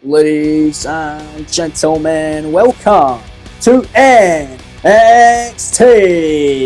Ladies and gentlemen, welcome to NXT.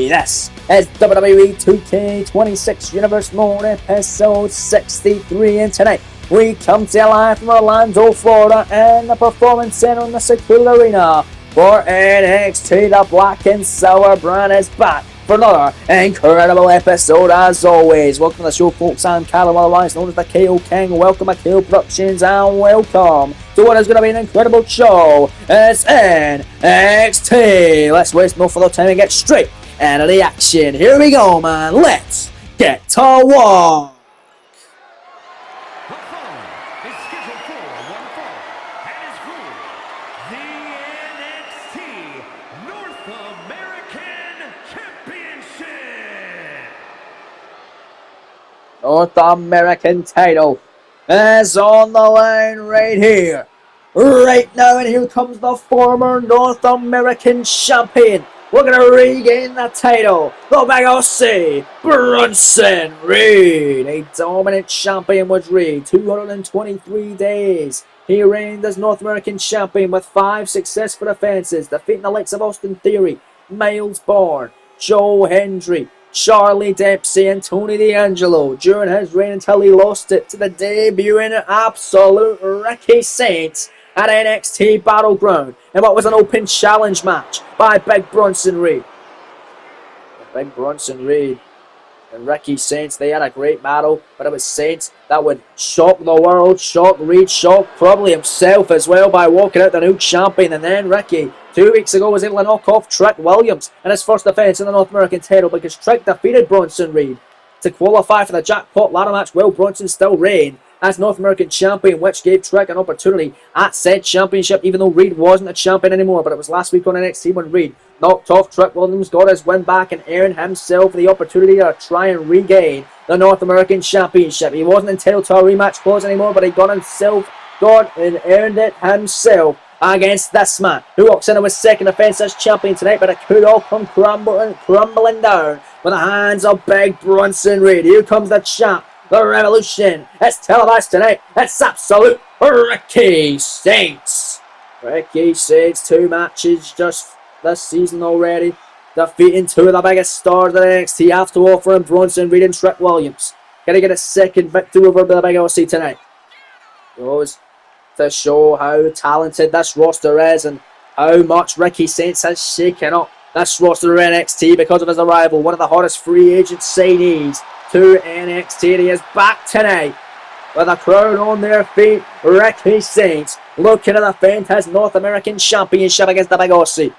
This is WWE 2K26 Universe Mode episode 63, and tonight we come to you live from Orlando, Florida, and the Performance Center in the Security Arena for NXT. The Black and Silver brand is back for another incredible episode as always. Welcome to the show, folks. I'm Callum, otherwise known as the KO King. Welcome to KO Productions and welcome to what is going to be an incredible show. It's NXT. Let's waste no further time and get straight into the action. Here we go, man. Let's get to work. North American title is on the line right here, right now, and here comes the former North American champion. We're gonna regain the title, the Big OC, Bronson Reed. A dominant champion was Reed. 223 days he reigned as North American champion with 5 successful defenses, defeating the likes of Austin Theory, Miles Bourne, Joe Hendry, Charlie Dempsey, and Tony D'Angelo during his reign until he lost it to the debuting absolute Ricky Saints at NXT Battleground in what was an open challenge match by Big Bronson Reed. Big Bronson Reed and Ricky Saints, they had a great battle, but it was Saints that would shock the world, shock Reed, shock probably himself as well by walking out the new champion. And then Ricky, 2 weeks ago, was able to knock off Trick Williams in his first defense in the North American title because Trick defeated Bronson Reed to qualify for the jackpot ladder match while Bronson still reigned as North American champion, which gave Trick an opportunity at said championship, even though Reed wasn't a champion anymore. But it was last week on NXT when Reed knocked off Trick Williams, got his win back, and earned himself the opportunity to try and regain the North American Championship. He wasn't entitled to a rematch clause anymore, but he got and earned it himself against this man, who walks in with second defense as champion tonight, but it could all come crumbling down with the hands of Big Bronson Reed. Here comes the champ, the Revolution. It's televised tonight. It's absolute Ricky Saints. Ricky Saints, 2 matches just this season already, defeating 2 of the biggest stars that NXT have to offer in Bronson Reed and Trick Williams. Gonna get a second victory over the Big OC tonight. Goes to show how talented this roster is and how much Ricky Saints has shaken up this roster of NXT because of his arrival. One of the hottest free agent signees to NXT, and he is back tonight with a crowd on their feet. Ricky Saints looking to defend his North American Championship against the Big OC. We've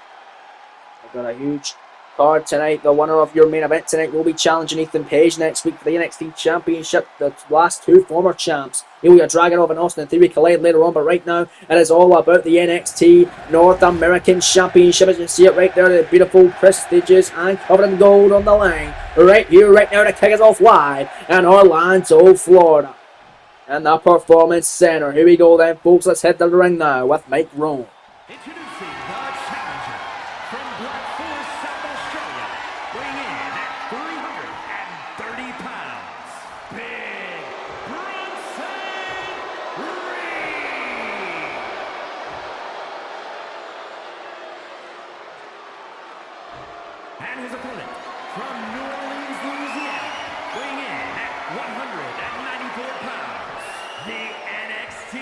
got a huge card tonight. The winner of your main event tonight will be challenging Ethan Page next week for the NXT Championship. The last 2 former champs, Ilya Dragunov and Austin Theory, collide later on, but right now it is all about the NXT North American Championship. As you see it right there, the beautiful, prestigious, and covered in gold on the line. Right here, right now, to kick us off live in Orlando, Florida, and the Performance Center. Here we go then, folks. Let's head to the ring now with Mike Roan. And his opponent, from New Orleans, Louisiana, weighing in at 194 pounds, the NXT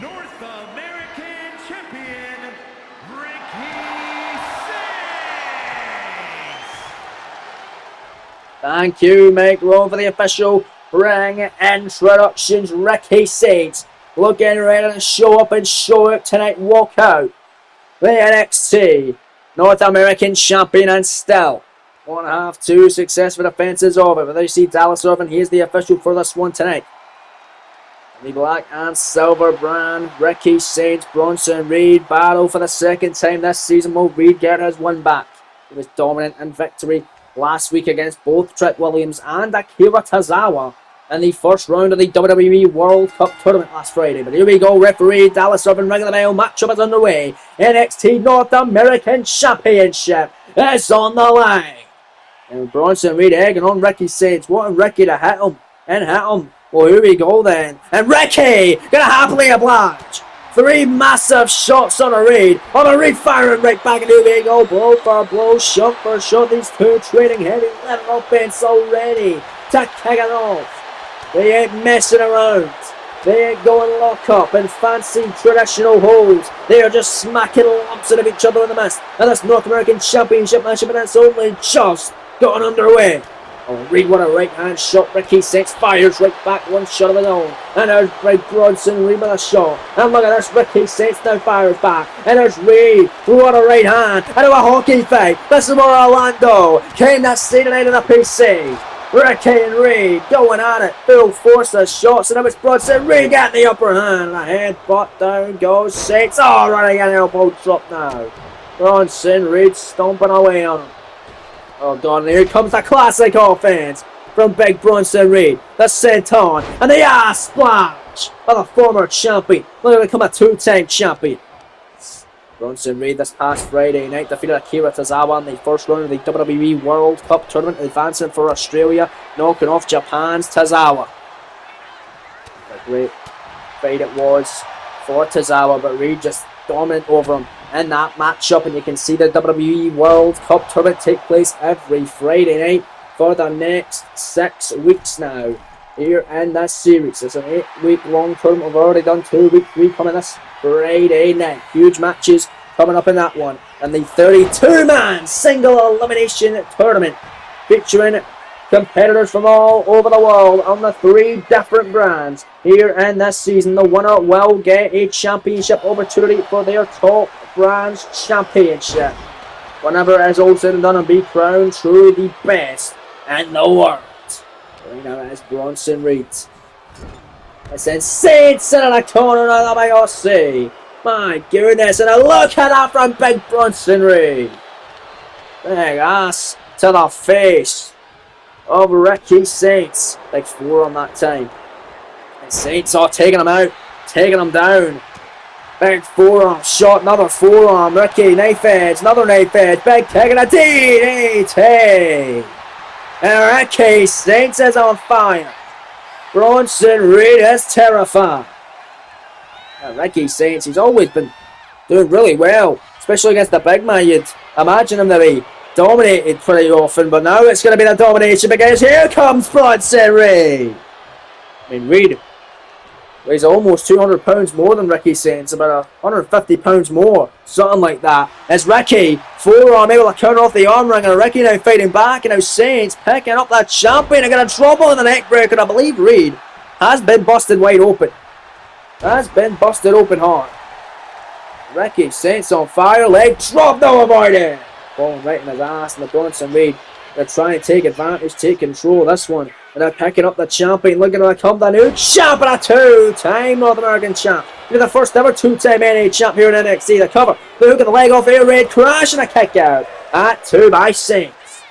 North American Champion, Ricky Saints. Thank you, Mike Roan, for the official ring introductions. Ricky Saints looking ready to show up and show out tonight and walk out the NXT North American Champion, and still 1.5, 2 successful defenses of it. But there you see Dallas Irvin. He is the official for this one tonight. The Black and Silver brand, Ricky Saints, Bronson Reed battle for the second time this season. Will Reed get his win back? He was dominant in victory last week against both Trick Williams and Akira Tozawa in the first round of the WWE World Cup Tournament last Friday. But here we go, referee Dallas Irvin ringing the bell. Matchup is underway. NXT North American Championship is on the line. And Bronson Reed egging on Ricky Saints, wanting Ricky to hit him. Well, here we go then. And Ricky gonna happily oblige 3 massive shots on a Reed. On a Reed firing right back into the go. Blow for blow, shot for shot. These two trading heavy level offense already to kick it off. They ain't messing around. They ain't going lock up and fancy traditional holds. They are just smacking lumps into each other in the mist. And this North American Championship matchup, and it's only just gotten underway. Oh, Reed, what a right hand shot. Ricky Saints fires right back, one shot of his own. And there's Greg Bronson, Reed with a shot. And look at this, Ricky Saints now fires back. And there's Reed, what a right hand. And a hockey fight. This is more Orlando. Came that scene tonight in the PC. Ricky and Reed going at it, full force of shots, and now it's Bronson. Reed got the upper hand, and a headbutt down goes Saints. Oh, running an elbow drop now. Bronson, Reed stomping away on him. Oh god, and here comes the classic offense from Big Bronson Reed. The senton and the ass splash of the former champion. Look at him become a 2-time champion. Bronson Reed this past Friday night defeated Akira Tozawa in the first round of the WWE World Cup tournament, advancing for Australia, knocking off Japan's Tozawa. A great fight it was for Tozawa, but Reed just dominant over him in that matchup, and you can see the WWE World Cup tournament take place every Friday night for the next 6 weeks now here in this series. It's an 8-week long tournament. We've already done 2 week 3 coming this Friday night. Huge matches coming up in that one, and the 32-man single elimination tournament featuring competitors from all over the world on the 3 different brands. Here in this season, the winner will get a championship opportunity for their top brands championship. Whenever it is all said and done, and be crowned truly the best in the world. Right now it is Bronson Reed. It's insane sitting in a corner of the big OC. My goodness, and a look at that from Big Bronson Reed. Big ass to the face of Ricky Saints. Big 4 on that time. And Saints are taking him out, taking him down. Big forearm shot, another forearm. Ricky, knife edge, another knife edge. Big kick and a DDT. And Ricky Saints is on fire. Bronson Reed is terrified. And Ricky Saints, he's always been doing really well, especially against the big man. You'd imagine him to be dominated pretty often, but now it's going to be the domination because here comes Bronson Reed. I mean, Reed weighs almost 200 pounds more than Ricky Saints, about 150 pounds more, something like that. As Ricky, forearm able to counter off the arm ring, and Ricky now fighting back, and now Saints picking up that champion and going to drop on the neck breaker. I believe Reed has been busted wide open. Has been busted open hard. Ricky Saints on fire, leg drop, no avoided. Falling right in his ass, and the Bronson Reed, they're trying to take advantage, take control of this one. And they're picking up the champion, looking to become the new champ and a 2-time North American champ. You're the first ever 2-time NA champ here in NXT. The cover, the hook of the leg off Air Raid, crash and a kick out. At 2 by Saints.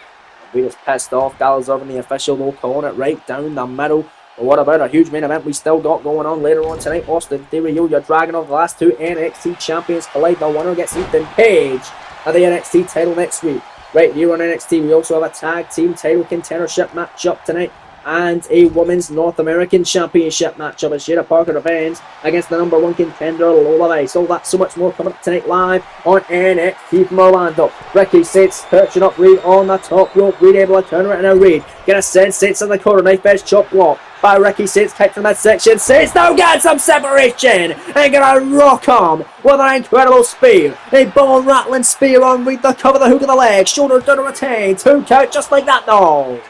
We just pissed off. Dallas Irvin, the official, though, calling it right down the middle. But what about a huge main event we still got going on later on tonight? Austin Theory, your dragon of the last 2 NXT champions collide. The winner gets Ethan Page at the NXT title next week. Right here on NXT, we also have a tag team title contendership matchup tonight, and a women's North American Championship matchup as Shayna Parker defends against the number 1 contender, Lola Vice. All that, so much more coming up tonight live on NXT from Orlando. Ricky Saints perching up Reed on the top rope. Reed able to turn around and Reed get a send Saints in the corner. Knife edge chop block by Ricky Saints, kick from that section. Saints now got some separation and gonna rock him with an incredible spear. A bone rattling spear on Reed, the cover, the hook of the leg, shoulder down to retain. 2 count just like that now.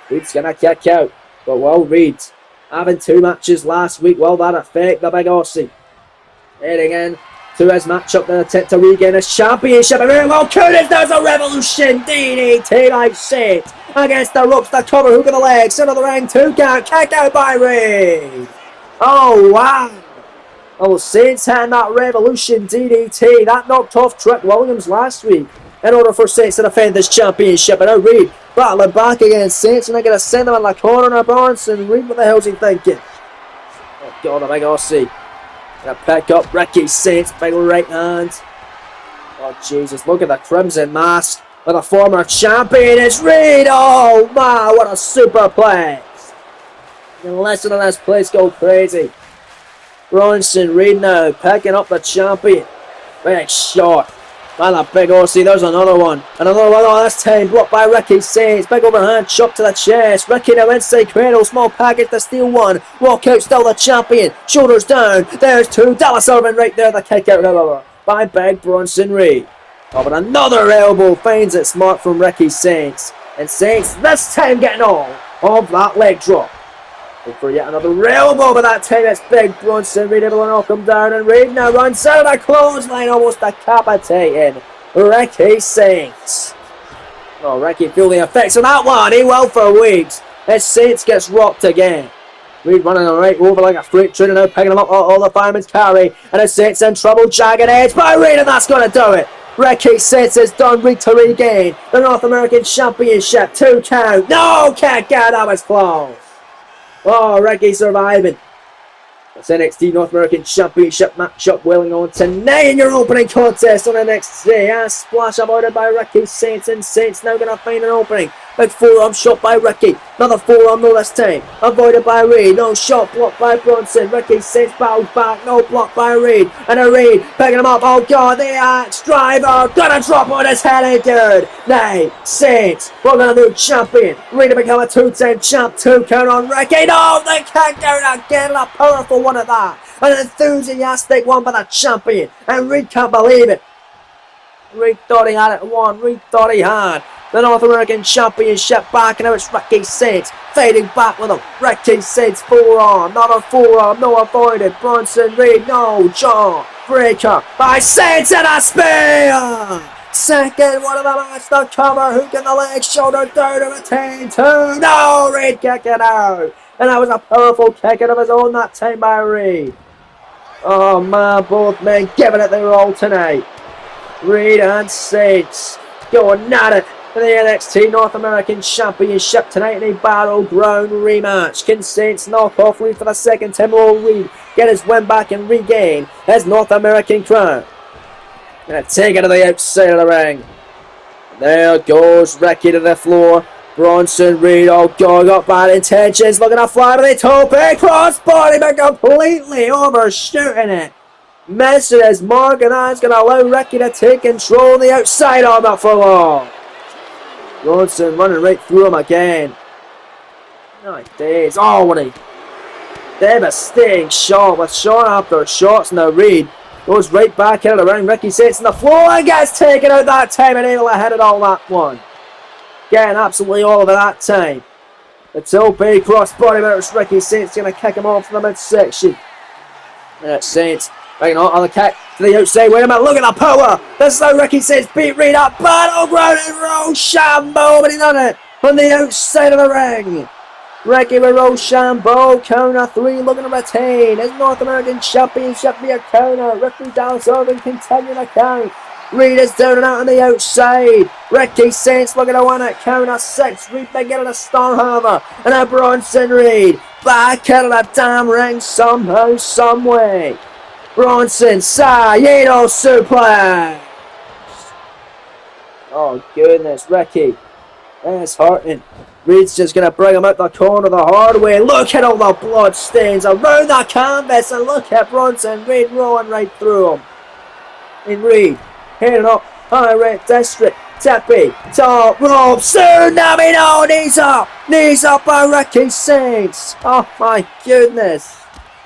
Reed's gonna kick out, but will Reed having 2 matches last week, will that affect the big Aussie? Heading in to his matchup to attempt to regain his championship, and very well Curtis, there's a revolution DDT like shit against the ropes, the cover, hook of the leg, center of the ring, 2 count, kicked out by Reed. Oh wow. Oh, Saints had that revolution DDT, that knocked off Trick Williams last week in order for Saints to defend this championship. And now Reed battling back against Saints, and they're going to send him in the corner of Bronson Reed. What the hell's he thinking? Oh god, the big RC. Gonna pick up Ricky Saints, big right hand. Oh Jesus, look at the crimson mask with a former champion. It's Reed. Oh man, what a superplex. You can listen to this place go crazy. Bronson Reed now picking up the champion. Big shot. And a big Aussie, there's another one. Another one, oh, this time blocked by Ricky Saints. Big overhand chop to the chest. Ricky now inside cradle, small package to steal one. Walk out, still the champion. Shoulders down, there's two. Dallas Irvin right there, the kick out, however, by Big Bronson Reed. Oh, but another elbow finds it smart from Ricky Saints. And Saints this time getting all of that leg drop. Look for yet another elbow, but that time it's Big Bronson Reed able to knock him down, and Reed now runs out of the clothesline, almost decapitating Ricky Saints. Oh, Ricky feel the effects of that one. He will for weeks. As Saints gets rocked again. Reed running right over like a freight train, now picking him up all the fireman's carry, and as Saints in trouble, jagged edge by Reed, and that's going to do it. Ricky Saints has done Reed to regain the North American Championship. 2 count. No, can't get that was close. Oh, Ricky surviving. It's NXT North American Championship matchup willing on tonight in your opening contest on NXT. A splash avoided by Ricky Saints, and Saints now going to find an opening. Big forearm shot by Ricky. Another forearm no this time. Avoided by Reed. No shot blocked by Bronson. Ricky Saints battles back. No block by Reed. And a Reed picking him up. Oh God, the axe driver. Gonna drop on his head, dude. Nay, Saints. We're gonna do champion. Reed to become a 2-time champ. 2 count on Ricky. No, the kick out again. A powerful one at that. An enthusiastic one by the champion. And Reed can't believe it. Reed thought he had it won. Reed thought he had the North American Championship back, and now it's Ricky Saints fading back with him. Ricky Saints forearm, not a forearm, no avoided. Bronson Reed, no jaw breaker by Saints, and a spear. Second one of the match, the cover, hook in the leg, shoulder down to retain 2. No, Reed kicking out, and that was a powerful kick out of his own that time by Reed. Oh man, both men giving it their all tonight. Reed and Saints going at it for the NXT North American Championship tonight in a battleground rematch. Can Saints knock off Reed for the second time, or will Reed get his win back and regain his North American crown? Gonna take it to the outside of the ring. There goes Ricky to the floor. Bronson Reed, oh God, got bad intentions, looking to fly to the tope, crossbody, but completely overshooting it. Missing his mark, and that's going to allow Ricky to take control on the outside. Oh, not for long. Bronson running right through him again. Nice days. Oh, what a devastating shot with shot after shots. Now Reed goes right back into the ring. Ricky sits on the floor and gets taken out that time, and able to hit it all that one. Getting absolutely all of it that time. The tope crossbody, but it's Ricky Saints going to kick him off from the midsection. And it's Saints. Right on the kick to the outside. Wait a minute, look at the power. This is how Ricky Saints beat Reed up. Battleground and Rochambeau, but he done it from the outside of the ring. Ricky with Rochambeau, counter 3, looking to retain his North American Championship via counter. Ricky Dallas Irvin continuing to count. Reed is down and out on the outside. Ricky Saints looking to win it. Counter 6. Reed big into the Starhammer. And now Bronson Reed back out of the damn ring somehow, some way. Bronson, Saito suplex. Oh goodness, Ricky. That's hurting. Reed's just going to bring him out the corner the hard way. Look at all the blood stains around the canvas, and look at Bronson Reed rolling right through him. And Reed heading up high red district. Tepe, top rope, tsunami, no, knees up by Ricky Saints. Oh my goodness.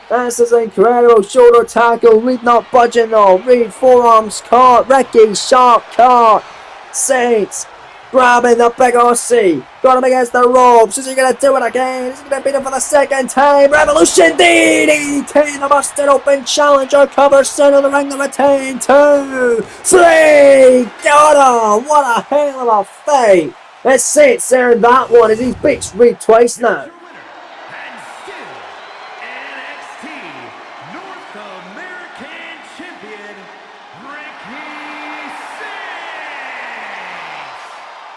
This is incredible. Shoulder tackle. Reed not budging though. Reed forearms caught. Ricky sharp caught. Saints grabbing the big Aussie. Got him against the ropes. Is he going to do it again? Is he going to beat him for the second time? Revolution DDT. The busted open challenger cover center of the ring to retain. 2, 3. Got him. What a hell of a fight. It's Saints there in that one as he beats Reed twice now.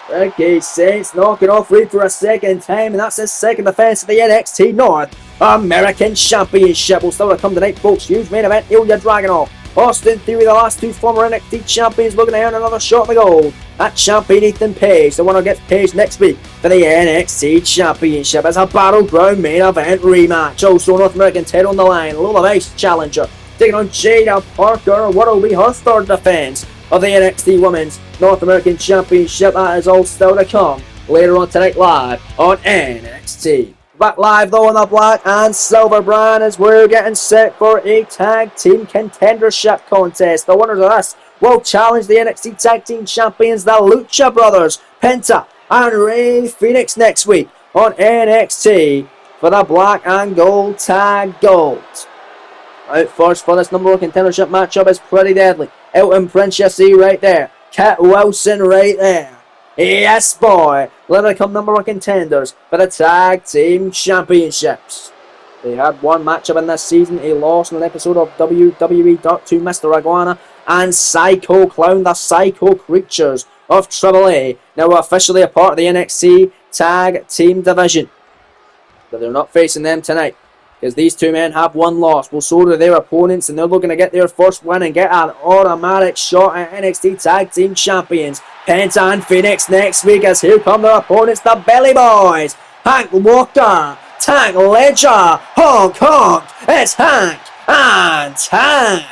Ricky Saints knocking off Reed for a second time, and that's his second defense of the NXT North American Championship. Will still to come tonight, folks. Huge main event. Ilya Dragunov, Austin Theory, the last 2 former NXT champions, looking to earn another shot at the gold. at champion Ethan Page. The winner gets Page next week for the NXT Championship as a Battleground main event rematch. Also, North American title on the line. Lola Vice challenger taking on Jada Parker. What will be her third defense of the NXT Women's North American Championship? That is all still to come later on tonight live on NXT. Back live though on the black and silver brand as we're getting set for a tag team contendership contest. The winners of this will challenge the NXT Tag Team Champions, the Lucha Brothers, Penta and Rey Fenix next week on NXT for the black and gold tag gold. Out first for this number one contendership matchup is Pretty Deadly. Elton Prince you see right there. Cat Wilson right there. Yes, boy. Let it come number one contenders for the Tag Team Championships. They had one matchup in this season. A loss in an episode of WWE Dark to Mr. Iguana and Psycho Clown, the Psycho Creatures of AAA. Now officially a part of the NXT Tag Team Division. But they're not facing them tonight, because these two men have one loss. Well, so do their opponents, and they're looking to get their first win and get an automatic shot at NXT Tag Team Champions. Penta and Phoenix next week, as here come their opponents, the Belly Boys. Hank Walker, Tank Ledger, Honk, it's Hank and Tank.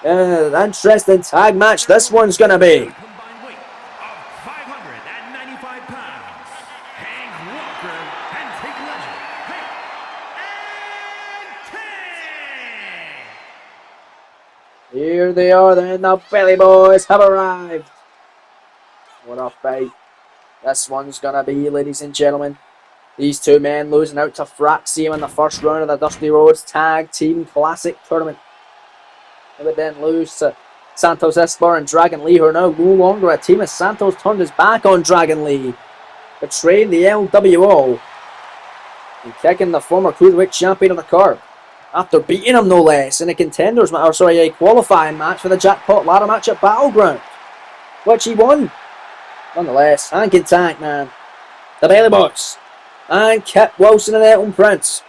Interesting tag match this one's going to be. Combined weight of 595 pounds. Hank Walker and Tank Ledger. Hank and Tank. Here they are then, the Belly Boys have arrived. What a fight this one's gonna be, ladies and gentlemen. These two men losing out to Fraxium in the first round of the Dusty Rhodes Tag Team Classic Tournament. They would then lose to Santos Escobar and Dragon Lee, who are now no longer a team as Santos turned his back on Dragon Lee, betraying the LWO and kicking the former Cruiserweight champion on the curb after beating him no less in a a qualifying match for the Jackpot Ladder match at Battleground, which he won. Nonetheless, Hank and Tank, man. The Bailey Boys and Kip Wilson and Elton Prince.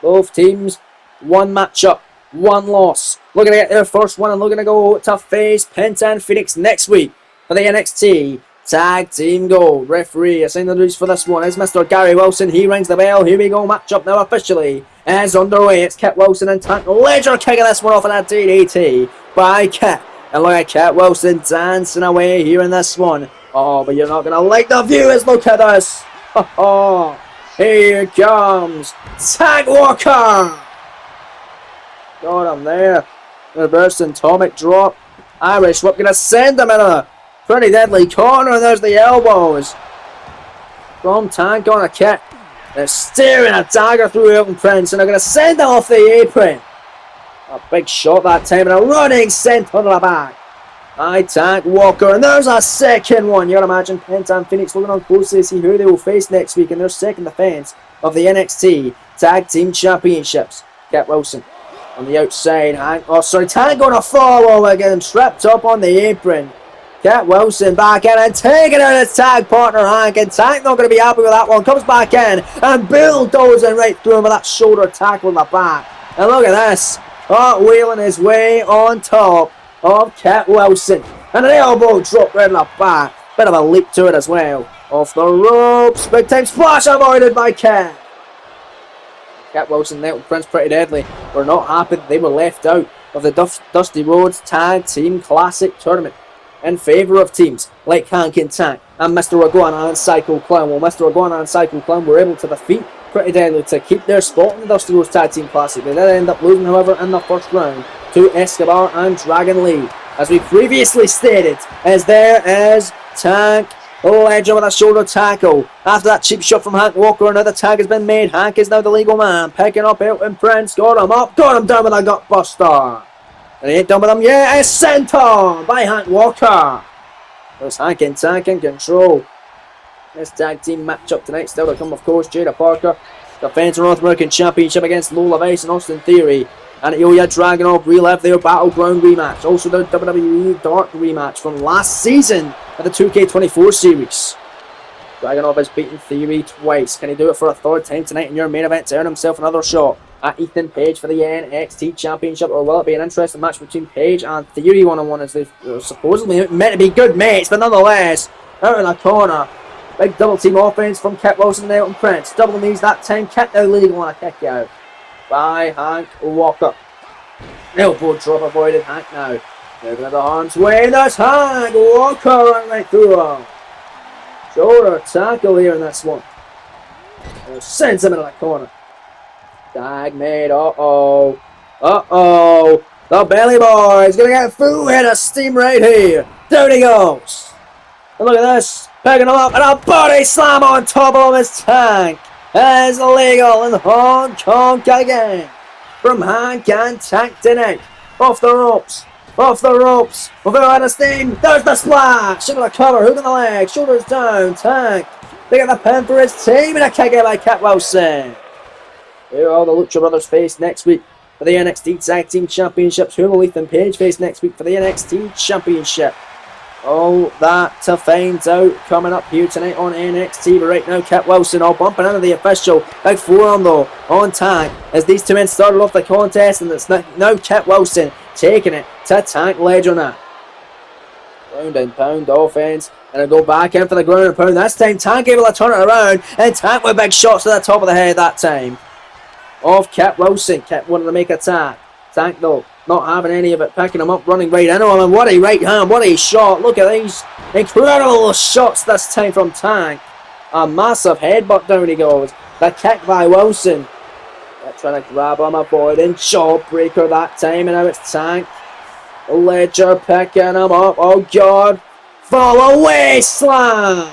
Both teams, one matchup, one loss. Looking to get their first one and looking to go to face Penta and Phoenix next week for the NXT Tag Team Gold. Referee assigned the rules for this one is Mr. Gary Wilson. He rings the bell. Here we go. Matchup now officially is underway. It's Kip Wilson and Tank Ledger kicking this one off in a DDT by Kip. And look at Kip Wilson dancing away here in this one. Oh, but you're not going to like the viewers. Look at this. Oh, here comes Tank Walker. Got him there. Reverse atomic drop. Irish whip going to send him in a Pretty Deadly corner. There's the elbows from Tank on a kick. They're steering a dagger through Elton Prince, and they're going to send him off the apron. A big shot that time, and a running sent on the back. Tank Walker, and there's a second one. You can imagine Penta and Phoenix looking on closely to see who they will face next week in their second defense of the NXT Tag Team Championships. Kip Wilson on the outside. Tank going to follow again, strapped up on the apron. Kip Wilson back in and taking out his tag partner Hank, and Tank not going to be happy with that one. Comes back in and bulldozing right through him with that shoulder tackle in the back. And look at this, cartwheeling his way on top of Kip Wilson, and an elbow drop right in the back. Bit of a leap to it as well. Off the ropes, big time splash avoided by Kip. Kip Wilson, Elton Prince, Pretty Deadly were not happy that they were left out of the Dusty Rhodes Tag Team Classic Tournament in favour of teams like Hank and Tank and Mr. Iguana and Psycho Clown. Well, Mr. Iguana and Psycho Clown were able to defeat Pretty Deadly to keep their spot in the Dusty Rhodes Tag Team Classic. They did end up losing, however, in the first round to Escobar and Dragon Lee. As we previously stated, as there is Tank Ledger with a shoulder tackle. After that cheap shot from Hank Walker, another tag has been made. Hank is now the legal man, picking up Elton Prince. Got him up, got him down with a gut buster. And he ain't done with him yet. It's sent on by Hank Walker. There's Hank and Tank in control. This tag team matchup tonight still to come, of course. Jada Parker defends the North American Championship against Lola Vice and Austin Theory. And Ilya Dragunov relive their Battleground rematch. Also their WWE Dark rematch from last season at the 2K24 series. Dragunov has beaten Theory twice. Can he do it for a third time tonight in your main event to earn himself another shot at Ethan Page for the NXT Championship, or will it be an interesting match between Page and Theory one-on-one as they're supposedly meant to be good mates, but nonetheless, out in the corner, big double team offense from Kit Wilson and Elton Prince, double knees that time, Kit now legal on a kick out by Hank Walker. Elbow drop avoided, Hank now. Moving at the arms way, that's Hank Walker right through him. Shoulder tackle here in this one. Sends him into the corner. Tag made, uh-oh. The Belly Boy's gonna get a full head of steam right here. Down he goes. And look at this. Picking him up and a body slam on top of his tank. As illegal in Hong Kong again. From Hank and Tank tonight. Off the ropes. Without a steam. There's the splash. Into the cover. Hook in the leg. Shoulders down. Tank. They get the pin for his team. And a kick out by Kit Wilson. Here are the Lucha Brothers face next week for the NXT Tag Team Championships. Who will Ethan Page face next week for the NXT Championship? All that to find out coming up here tonight on NXT. But right now, Kit Wilson all bumping into the official. Big forearm though on Tank as these two men started off the contest, and it's now Kit Wilson taking it to Tank Ledger. Ground and pound offense, and it'll go back in for the ground and pound. This time Tank able to turn it around, and Tank with big shots to the top of the head that time. Off Kit Wilson. Kit wanted to make a tag. Tank though not having any of it, picking him up, running right into him, and what a right hand, what a shot. Look at these incredible shots this time from Tank. A massive headbutt, down he goes. The kick by Wilson. Trying to grab him, avoiding jawbreaker that time, and now it's Tank. Ledger picking him up, oh god. Fall away slam.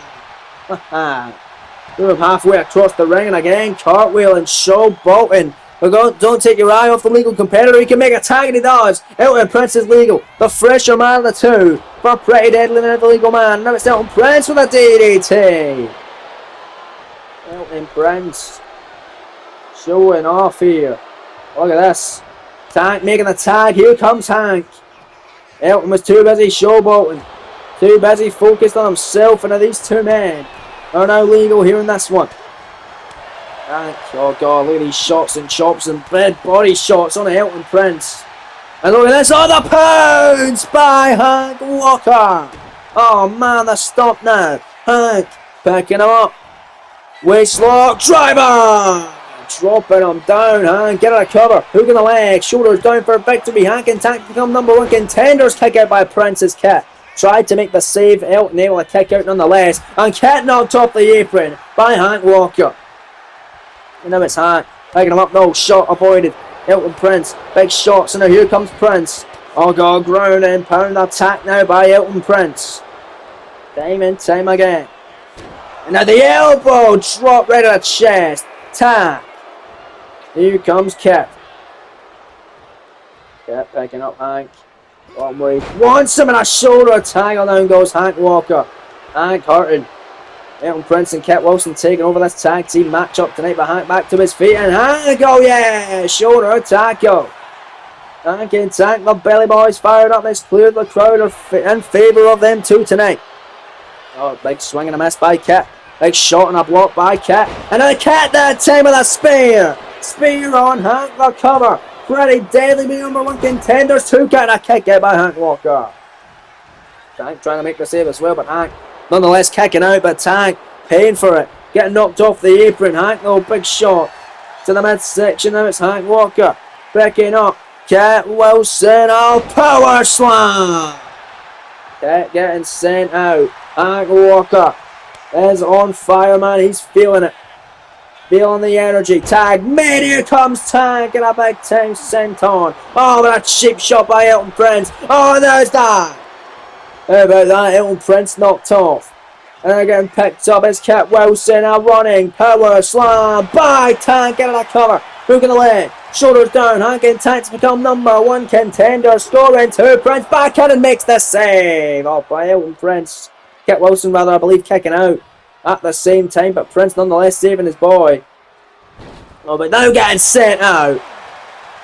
Move halfway across the ring, and again cartwheel and show bolting. But don't take your eye off the legal competitor. He can make a tag, and he does. Elton Prince is legal. The fresher man of the two. For Pretty Deadly and the legal man. Now it's Elton Prince with a DDT. Elton Prince showing off here. Look at this. Tank making the tag. Here comes Hank. Elton was too busy showboating. Too busy focused on himself, and these two men are now legal here in this one. Oh god, look at these shots and chops and big body shots on Elton Prince. And look at this, oh the pounds by Hank Walker. Oh man, the stomp now. Hank picking him up. Waistlock driver. Dropping him down, Hank, get out of cover. Hook in the leg, shoulders down for victory. Hank and Tank become number one contenders. Kick out by Prince's Kit. Tried to make the save, Elton able to kick out nonetheless. And Kit knocked off the apron by Hank Walker. And now it's Hank, picking him up, no, shot avoided. Elton Prince, big shots, and now here comes Prince. Oh god, ground and pound attack now by Elton Prince. Time and time again. And now the elbow drop right at the chest. Tank. Here comes Kit. Kit picking up Hank. One way. Wants him in a shoulder tag. Down goes Hank Walker. Hank hurting. Elton Prince and Kit Wilson taking over this tag team matchup tonight. But Hank back to his feet, and Hank, oh yeah, shoulder tackle. Hank and Tank, the Belly Boys fired up. It's clear the crowd are in favour of them two tonight. Oh, big swing and a miss by Kit. Big shot and a block by Kit. And a Kit that time with a spear. Spear on Hank, the cover. Pretty Deadly, be number one contenders. Two count and a kick out by Hank Walker. Tank trying to make the save as well, but Hank nonetheless kicking out, but Tank paying for it. Getting knocked off the apron. Hank, no, big shot to the midsection. Now it's Hank Walker. Picking up. Kit Wilson, oh, power slam. Kit getting sent out. Hank Walker is on fire, man. He's feeling it. Feeling the energy. Tag made. Here comes Tank and a big time sent on. Oh, but a cheap shot by Elton Prince. Oh, there's that. How about that? Elton Prince knocked off. And they're getting picked up as Kit Wilson are running. Power slam by Tank. Get out of cover. Hook in the leg. Shoulders down. Hank and Tank to become number one contender. Scoring two. Prince back in and makes the save. Oh, by Elton Prince. Kit Wilson, rather, I believe, kicking out at the same time. But Prince nonetheless saving his boy. Oh, but now getting sent out.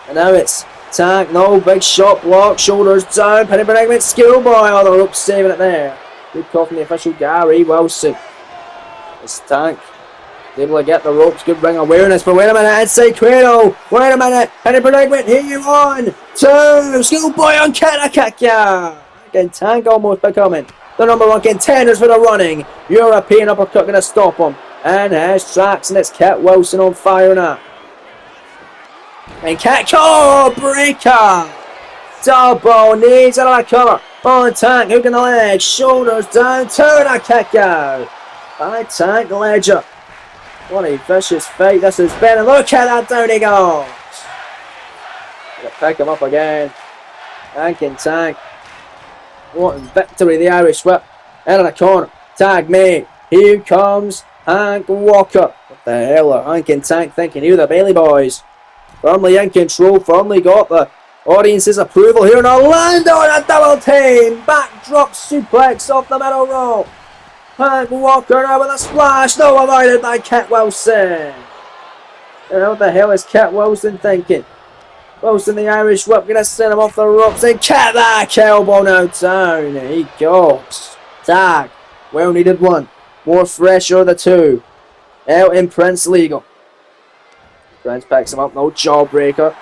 And now it's Tank, no, big shot block, shoulders down, penny predicament, schoolboy, oh, the rope saving it there. Good call from the official Gary Wilson. It's Tank Able to get the ropes, good ring awareness, but wait a minute, inside cradle, wait a minute, any predicament, here, 1, 2, schoolboy on Katakaka! Again, Tank almost becoming the #1 contenders for the running European uppercut, gonna stop him, and has tracks, and it's Cat Wilson on fire now. And Cat, oh, breaker! Double knees and a cover on Tank, hooking the legs, shoulders down to the kick out by Tank Ledger. What a vicious fight this has been, and look at that, down he goes. Gonna pick him up again. Hank and Tank. What a victory, the Irish whip. Into the corner, tag made. Here comes Hank Walker. What the hell are Hank and Tank thinking here, the Bailey boys? Firmly in control, firmly got the audience's approval here, and Orlando in a double team. Backdrop suplex off the middle rope. Hank Walker now with a splash, no, avoided by Cat Wilson. And what the hell is Cat Wilson thinking? Wilson, the Irish whip, gonna send him off the ropes, and Cat that elbow now down. There he goes. Tag, well needed one. More fresher of the two. Out in Prince Legal. Prince picks him up, no jawbreaker.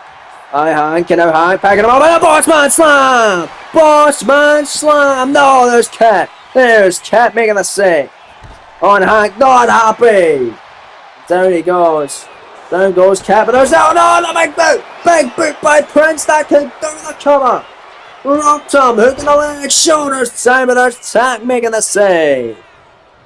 Hank, and now Hank packing him up, and a Bossman slam! Bossman slam! No, there's Cat. There's Cat making the save. On Hank, not happy. Down he goes. Down goes Cat, but there's no, the big boot! Big boot by Prince, that can do the cover. Rocked him, hooking the leg, shoulders down, but there's Tank making the save.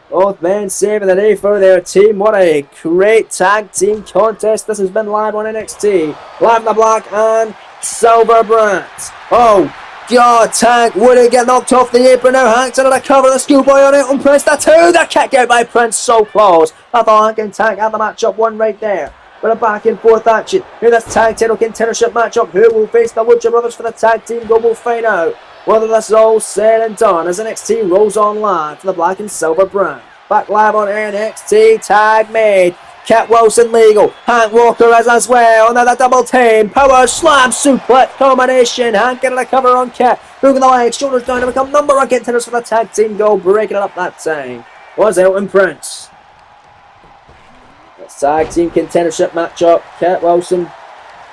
Both men saving the day for their team. What a great tag team contest. This has been live on NXT. Live in the black and silver brands. Oh, God, Tank wouldn't get knocked off the apron. Now Hank's under the cover of the schoolboy on it on Prince. The two, the kick out by Prince, so close. I thought Hank and Tank had the matchup won right there. But a back and forth action. Here, this tag title contendership matchup. Who will face the Lucha Brothers for the tag team goal? We'll find out whether this is all said and done as NXT rolls on live for the black and silver brand. Back live on NXT, tag made. Cat Wilson legal. Hank Walker as well. Another double team. Power slam suplex combination. Hank getting a cover on Cat. Moving the legs, shoulders down to become #1 contenders for the tag team goal. Breaking it up that time was Elton Prince. The tag team contendership matchup. Cat Wilson,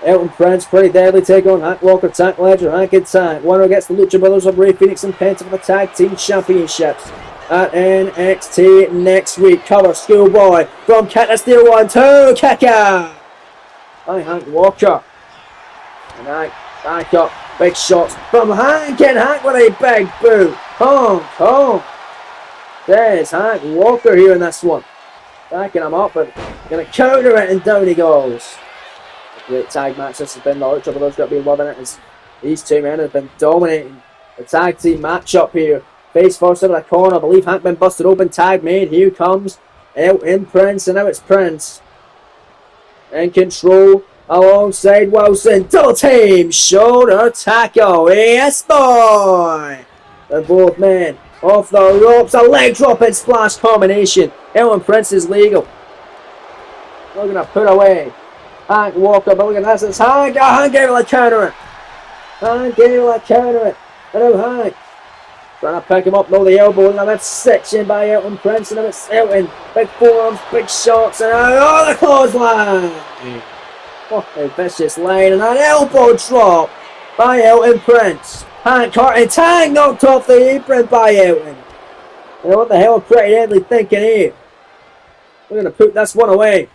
Elton Prince, pretty deadly take on Hank Walker, Tank Ledger, Hank and Tank. Winner gets the Lucha Brothers of Ray Phoenix and Penta for the tag team championships at NXT next week. Cover schoolboy from Cat to steal 1, 2, kick out by Hank Walker. And Hank back up, big shots from Hank, and Hank with a big boot. Honk. There's Hank Walker here in this one. Backing him up, but gonna counter it, and down he goes. A great tag match this has been. The Lucha Brothers got to be loving it as these two men have been dominating the tag team matchup here. Face first into the corner. I believe Hank been busted open. Tag made. Here comes Elton Prince, and now it's Prince in control alongside Wilson. Double team shoulder tackle. Yes, boy. They're both men off the ropes. A leg drop and splash combination. Elton Prince is legal. Looking to put away Hank Walker, but look at this. It's Hank. Hank able to counter it. And now Hank trying to pick him up, no, the elbow, and now that's section by Elton Prince, and now it's Elton. Big forearms, big shots, and the clothesline. What a vicious line, and an elbow drop by Elton Prince. Hank Hart and Tank knocked off the apron by Elton. And what the hell are Pretty Deadly thinking here? We're going to put this one away.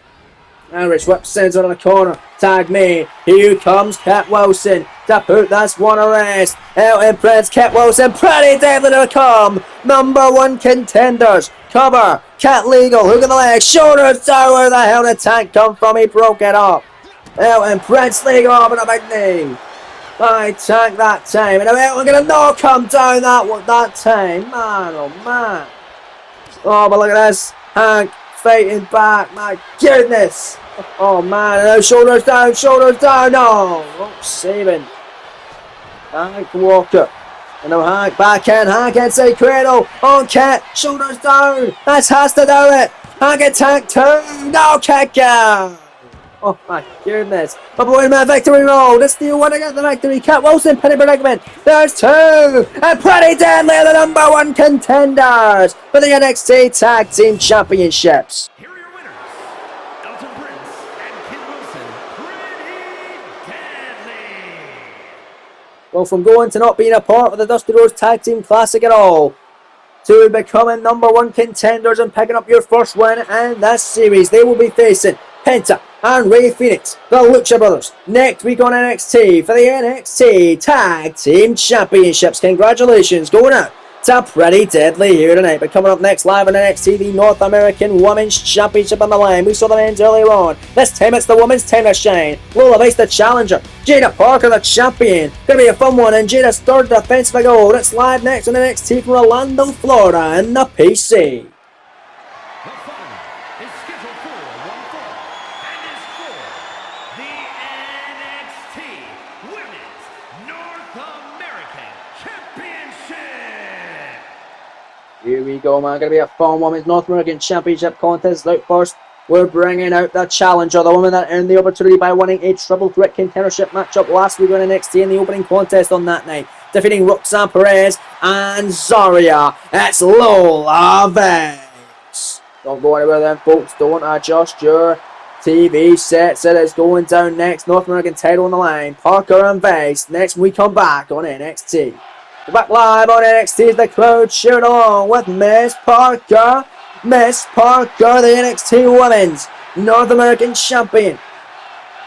Irish whip sends it on the corner. Tag made. Here comes Cat Wilson to put this one to rest. Elton Prince, Cat Wilson, Pretty Deadly to come. #1 contenders. Cover. Cat legal. Hook in the leg. Shoulders down. Where the hell did Tank come from? He broke it up. Elton Prince legal up in a big knee by Tank that time. And Elton going to knock him down that time. Man, oh man. Oh, but look at this. Hank fighting back, my goodness. Oh man, and now shoulders down, no. Oh, saving Hank Walker. And now Hank back in, Hank inside cradle, on Cat, shoulders down, that has to do it. Hank and Tank 2, no kick out. Oh my goodness. But wait a minute, victory roll. This the one to get the victory. Cat Wilson, Penny predicament. There's 2. And Pretty Deadly are the #1 contenders for the NXT Tag Team Championships. Here are your winners, Well, from going to not being a part of the Dusty Rhodes Tag Team Classic at all, to becoming #1 contenders and picking up your first win in this series, they will be facing Penta and Rey Fenix, the Lucha Brothers, next week on NXT for the NXT Tag Team Championships. Congratulations going out to Pretty Deadly here tonight. But coming up next live on NXT, the North American Women's Championship on the line. We saw the men's earlier on. This time it's the women's time to shine. Lola Vice the challenger, Jada Parker the champion. Gonna be a fun one, and Jada's third defense of gold. It's live next on NXT from Orlando, Florida in the PC. The following is scheduled for one fall and is for the NXT Women's North American Championship. Here we go, man. Gonna be a fun women's North American Championship contest. Out first, we're bringing out the challenger, the woman that earned the opportunity by winning a triple threat contendership matchup last week on NXT in the opening contest on that night, defeating Roxanne Perez and Zarya. It's Lola Vice. Don't go anywhere then, folks. Don't adjust your TV sets. It is going down next. North American title on the line. Parker and Vice. Next we come back on NXT. We're back live on NXT as the crowd cheered along with Miss Parker. Miss Parker, the NXT Women's North American Champion.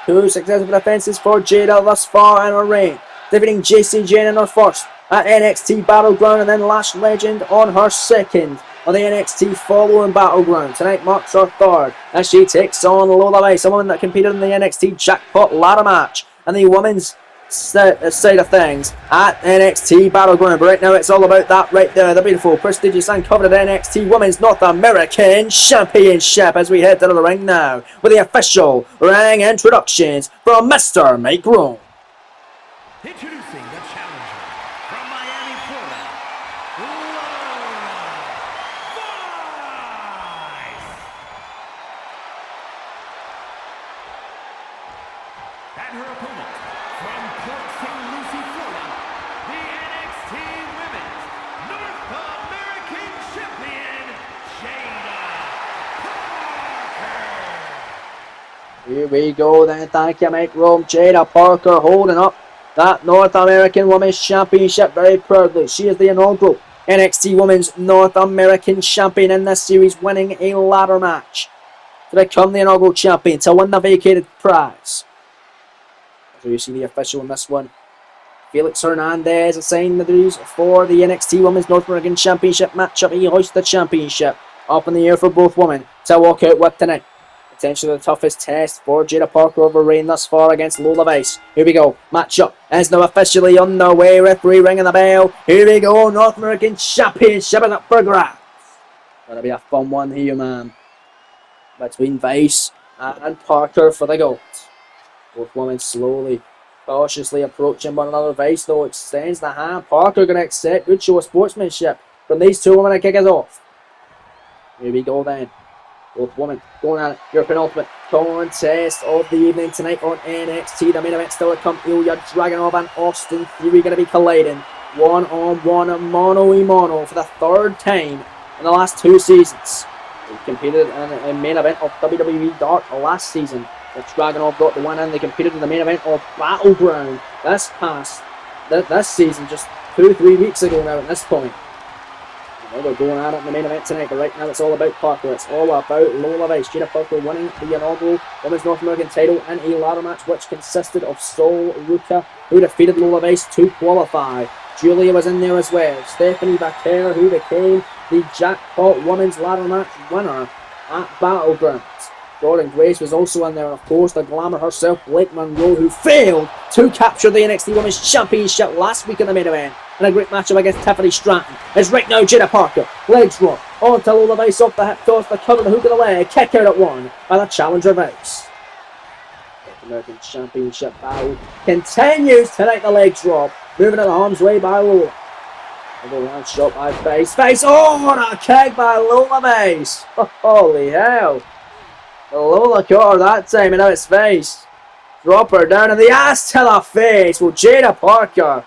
2 successful defenses for Jada thus far in her reign, defeating JC Jane in her first at NXT Battleground and then Lash Legend on her second on the NXT following Battleground. Tonight marks her third as she takes on Lola Vice, a woman that competed in the NXT Jackpot ladder match and the women's side of things at NXT Battleground. But right now it's all about that right there, the beautiful, prestigious and coveted NXT Women's North American Championship, as we head to the ring now with the official ring introductions from Mr. Mike Rome. Introducing the challenger from Miami, Florida, Lola Vice. And her opponent from Port St. Lucie, Florida, the NXT Women's North American Champion, Jada Parker. Here we go then, thank you Mike Rome. Jada Parker holding up that North American Women's Championship very proudly. She is the inaugural NXT Women's North American Champion in this series, winning a ladder match to become the inaugural champion, to win the vacated prize. So you see the official in this one, Felix Hernandez, assigned the duties for the NXT Women's North American Championship matchup. He hoists the championship up in the air for both women to walk out with tonight. Potentially the toughest test for Jada Parker of her reign thus far against Lola Vice. Here we go. Matchup is now officially underway. Referee ringing the bell. Here we go. North American Championship is up for grabs. Gonna be a fun one here, man. Between Vice and Parker for the gold. Both women slowly, cautiously approaching one another. Vice, though, extends the hand. Parker going to accept. Good show of sportsmanship from these two women to kick us off. Here we go then. Both women going at it. Your penultimate contest of the evening tonight on NXT. The main event still to come. Ilya Dragunov and Austin Theory going to be colliding one-on-one, mono-a-mono for the third time in the last 2 seasons. They competed in a main event of WWE Dark last season. The Dragunov got the win and they competed in the main event of Battleground this season, just 2-3 weeks ago now at this point. Well, they're going at it in the main event tonight, but right now it's all about Parker. It's all about Lola Vice. Jada Parker winning the inaugural Women's North American title in a ladder match which consisted of Sol Ruka, who defeated Lola Vice to qualify. Julia was in there as well. Stephanie Vaquer, who became the Jackpot Women's Ladder Match winner at Battleground. Jordan Grace was also in there, and of course the Glamour herself, Blake Monroe, who failed to capture the NXT Women's Championship last week in the main event in a great matchup against Tiffany Stratton. It's right now Jada Parker, legs drop, on to Lola Vice, off the hip toss, the cover, the hook of the leg, kick out at one by the challenger Vice. The American Championship battle continues tonight, the leg drop, moving in the arm's way by Lola. Another round shot by Vice, oh, what a kick by Lola Vice, holy hell. Lola caught her that time, and now it's Vice. Drop her down in the ass to the face. Well, Jada Parker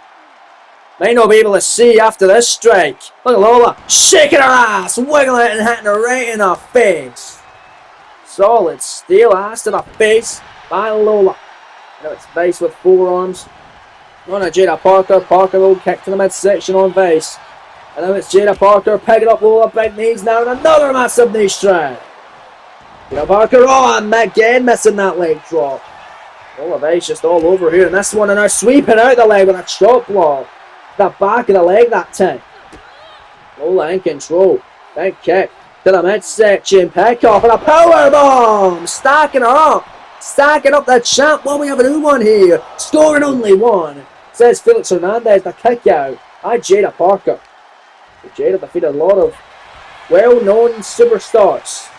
might not be able to see after this strike. Look at Lola shaking her ass, wiggling it and hitting her right in the face. Solid steel ass to the face by Lola. Now it's Vice with forearms On a Jada Parker. Parker will kick to the midsection on base. And now it's Jada Parker picking up Lola, big knees now, and another massive knee strike. Jada Parker on again, missing that leg drop. Lola Base just all over here, and this one, and now sweeping out the leg with a chop block. The back of the leg that time. Lola in control. Big kick to the midsection. Pick off and a power bomb. Stacking her up. Stacking up the champ. Well, we have a new one here. Scoring only one. Says Felix Hernandez. The kick out by Jada Parker. Jada defeated a lot of well-known superstars.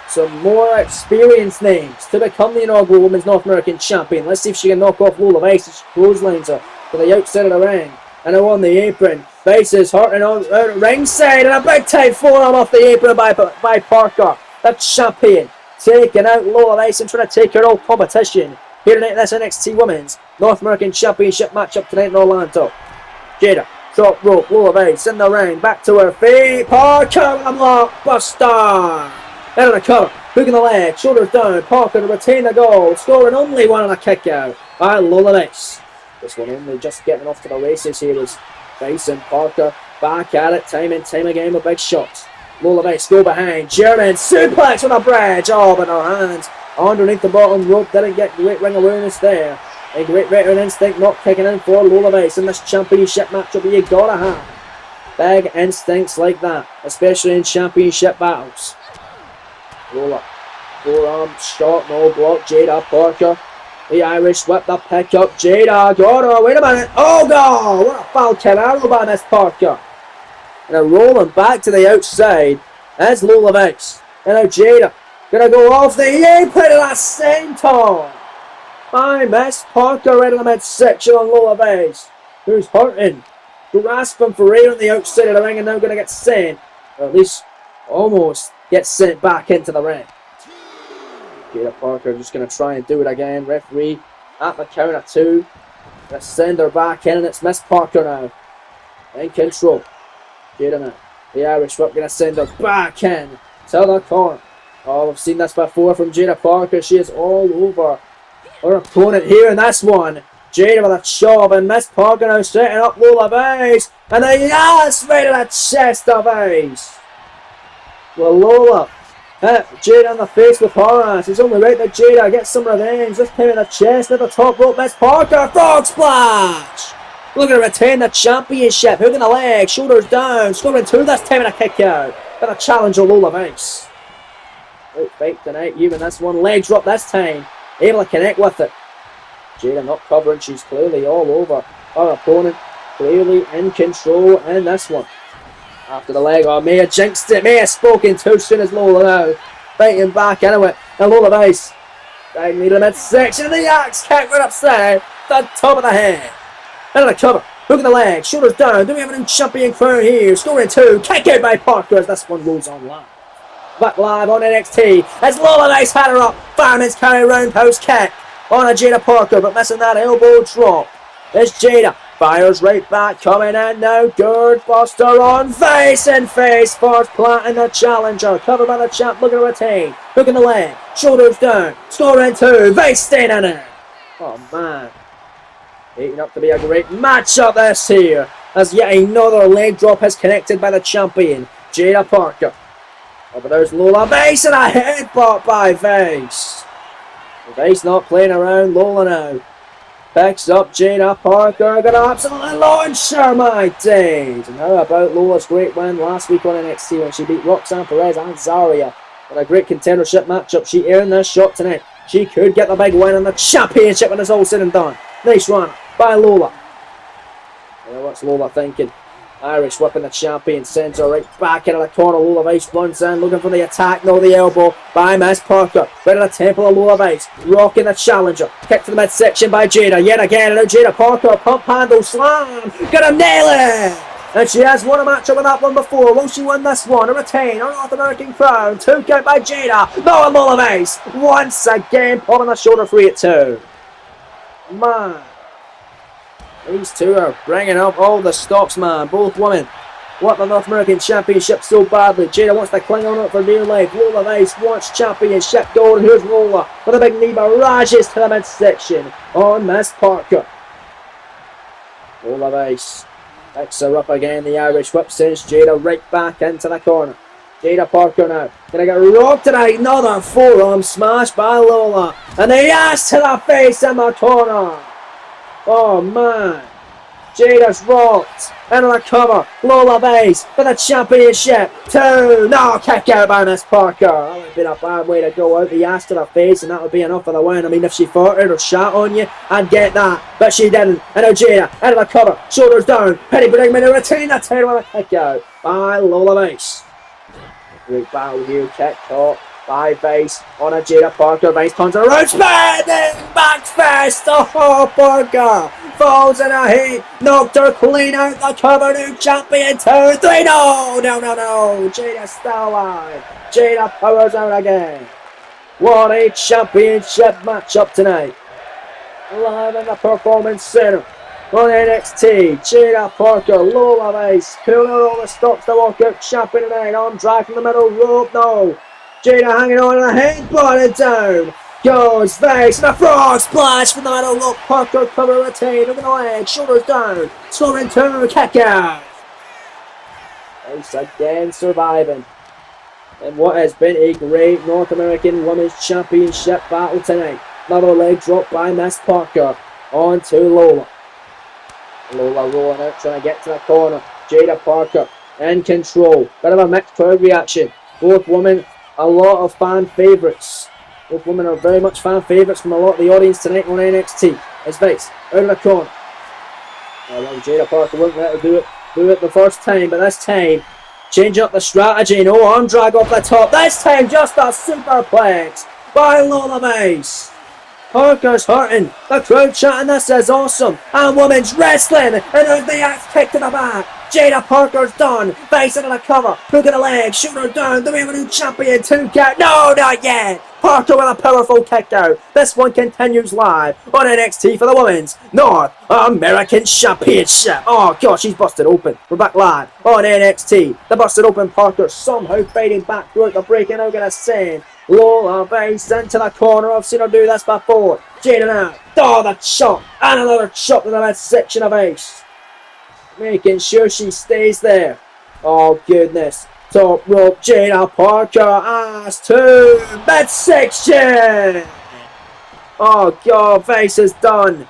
Some more experienced names to become the inaugural Women's North American Champion. Let's see if she can knock off Lola Base as she clotheslines her to the outside of the ring. And now on the apron. Base is hurting on ringside, and a big time forearm off the apron by Parker. The champion taking out Lola Base and trying to take her old competition here in this NXT Women's North American Championship matchup tonight in Orlando. Jada, top rope, Lola Base in the ring, back to her feet. Parker with a blockbuster. Out of the cover, hooking the leg, shoulders down. Parker to retain the goal, scoring only one on a kick out by Lola Base. This one only just getting off to the races here is Base and Parker back at it time and time again with big shots. Lola Base go behind, German suplex with a bridge. Oh, but her hands underneath the bottom rope didn't get great ring awareness there. A great veteran instinct not kicking in for Lola Base in this championship matchup. You gotta have big instincts like that, especially in championship battles. Lola, forearm shot, no block. Jada Parker, the Irish whip, the pick up. Jada got her. Wait a minute. Oh God! What a foul kick arrow by Miss Parker. And a rolling back to the outside as Lola Base. And now Jada gonna go off the apron at the same time. By Miss Parker right in the midsection on Lola Base, who's hurting, grasping for air on the outside of the ring, and now gonna get sent, or at least almost gets sent back into the ring. Jada Parker just going to try and do it again. Referee at the count of 2. Going to send her back in, and it's Miss Parker now. In control. Jada now. The Irish whip going to send her back in to the corner. Oh, we've seen this before from Jada Parker. She is all over her opponent here in this one. Jada with a chop, and Miss Parker now setting up Lola Base. And a yes right in the chest of Base. Well, Lola hit Jada in the face with her ass. It's only right that Jada gets some revenge. This time in the chest at the top rope. Miss Parker, frog splash! Looking to retain the championship. Hooking the leg, shoulders down. Scoring 2 this time in a kick out. Got a challenge on Lola Base. Great fight tonight. Even this one. Leg drop this time. Able to connect with it. Jada not covering. She's clearly all over her opponent. Clearly in control in this one. After the leg, may have jinxed it, may have spoken too soon as Lola now. Fighting back into it. And Lola Base. Right in the midsection. The axe kick right upside. The top of the head. Into the cover. Hooking the leg. Shoulders down. Do we have a new champion crown here? Scoring 2. Kick out by Parker as this one goes on live. Back live on NXT. As Lola Base had her up. Fireman's carry roundhouse kick on a Jada Parker, but missing that elbow drop. There's Jada. Fires right back, coming in now. Good buster on face and face. First planting the challenger. Covered by the champ, looking to retain. Hooking the leg. Shoulders down. Scoring 2. Face staying in it. Oh man. Heating up to be a great matchup this here. As yet another leg drop is connected by the champion, Jada Parker. Oh, but there's Lola Base and a headbutt by Base. Base not playing around. Lola now. Picks up Jada Parker, gonna absolutely launch her, my days. And how about Lola's great win last week on NXT when she beat Roxanne Perez and Zarya in a great contendership matchup? She earned this shot tonight. She could get the big win in the championship when it's all said and done. Nice run by Lola. Now what's Lola thinking? Irish whipping the champion, sends her right back into the corner. Lola Base runs in, looking for the attack. No, the elbow by Miss Parker. Right at the temple of Lola Base, rocking the challenger. Kick to the midsection by Jada. Yet again, and now Jada Parker, pump handle slam. Gonna nail it! And she has won a matchup with that one before. Will she win this one? A retain her North American crown. 2 count by Jada. No, and Lola Base once again pulling the shoulder free at 2. Man. These two are bringing up all the stops, man. Both women want the North American Championship so badly. Jada wants to cling on it for dear life. Lola Base wants championship gold. And here's Lola with a big knee barrages to the midsection on Miss Parker. Lola Vice picks her up again. The Irish whip sends Jada right back into the corner. Jada Parker now. Gonna get rocked tonight. Another forearm smash by Lola. And the ass to the face in the corner. Oh man. Jada's rocked. Into the cover. Lola Vice for the championship. 2. No, kick out by Miss Parker. That would have been a bad way to go out. The ass to the face, and that would be enough for the win. I mean, if she farted or shat on you, I'd get that. But she didn't. And now Jada into the cover. Shoulders down. Penny Brigman to retain the title with a kick out by Lola Vice. Great battle here. Kick caught by Vice on a Jada Parker. Vice turns around. Spinning back fist. Oh, Parker falls in a heap. Knocked her clean out the cover. New champion. 2, 3. No. Jada's still alive. Jada powers out again. What a championship matchup tonight. Live in the Performance Center. On NXT, Jada Parker, Lola Vice, pulling out all the stops to walk out champion tonight. Arm drag from the middle rope, no. Jada hanging on the headbutt and down. Goes Vice, and a frog splash from the middle rope. Parker cover retained over the leg, shoulders down. Scoring 2, kick out. Vice again surviving. And what has been a great North American Women's Championship battle tonight. Another leg drop by Miss Parker onto Lola. Lola rolling out, trying to get to the corner. Jada Parker in control. Bit of a mixed crowd reaction. Both women, a lot of fan favourites. Both women are very much fan favourites from a lot of the audience tonight on NXT. It's Vice out of the corner. Well, Jada Parker wouldn't let her do it the first time, but this time, change up the strategy. No arm drag off the top. This time, just a superplex by Lola Vice. Parker's hurting. The crowd chanting, this is awesome. And women's wrestling. And there's the axe kick to the back. Jada Parker's done. Vice into the cover. Hook in the leg. Shoot her down. Do we have a new champion? 2 count. No, not yet. Parker with a powerful kick out. This one continues live on NXT for the Women's North American Championship. Oh gosh, she's busted open. We're back live on NXT. The busted open Parker somehow fighting back throughout the break, and I'm gonna send Lola Vice into the corner. I've seen her do this before. Jada now. Oh, the chop. And another chop to the midsection of Vice. Making sure she stays there. Oh goodness. Top rope, Jada Parker, ass to midsection. Oh god, Vice is done.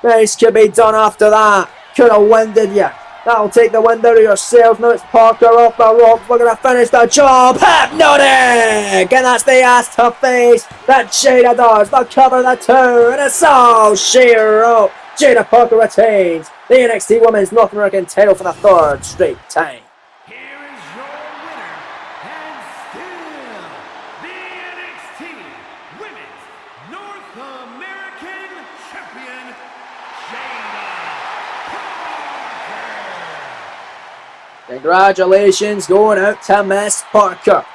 Vice could be done after that. Could have winded you. That'll take the wind out of yourself. Now it's Parker off the ropes. We're going to finish the job. Hypnotic! And that's the ass to face that Jada does. The cover, the 2, and it's all sheer rope. Jada Parker retains the NXT Women's North American title for the 3rd straight time. Congratulations going out to Miss Parker.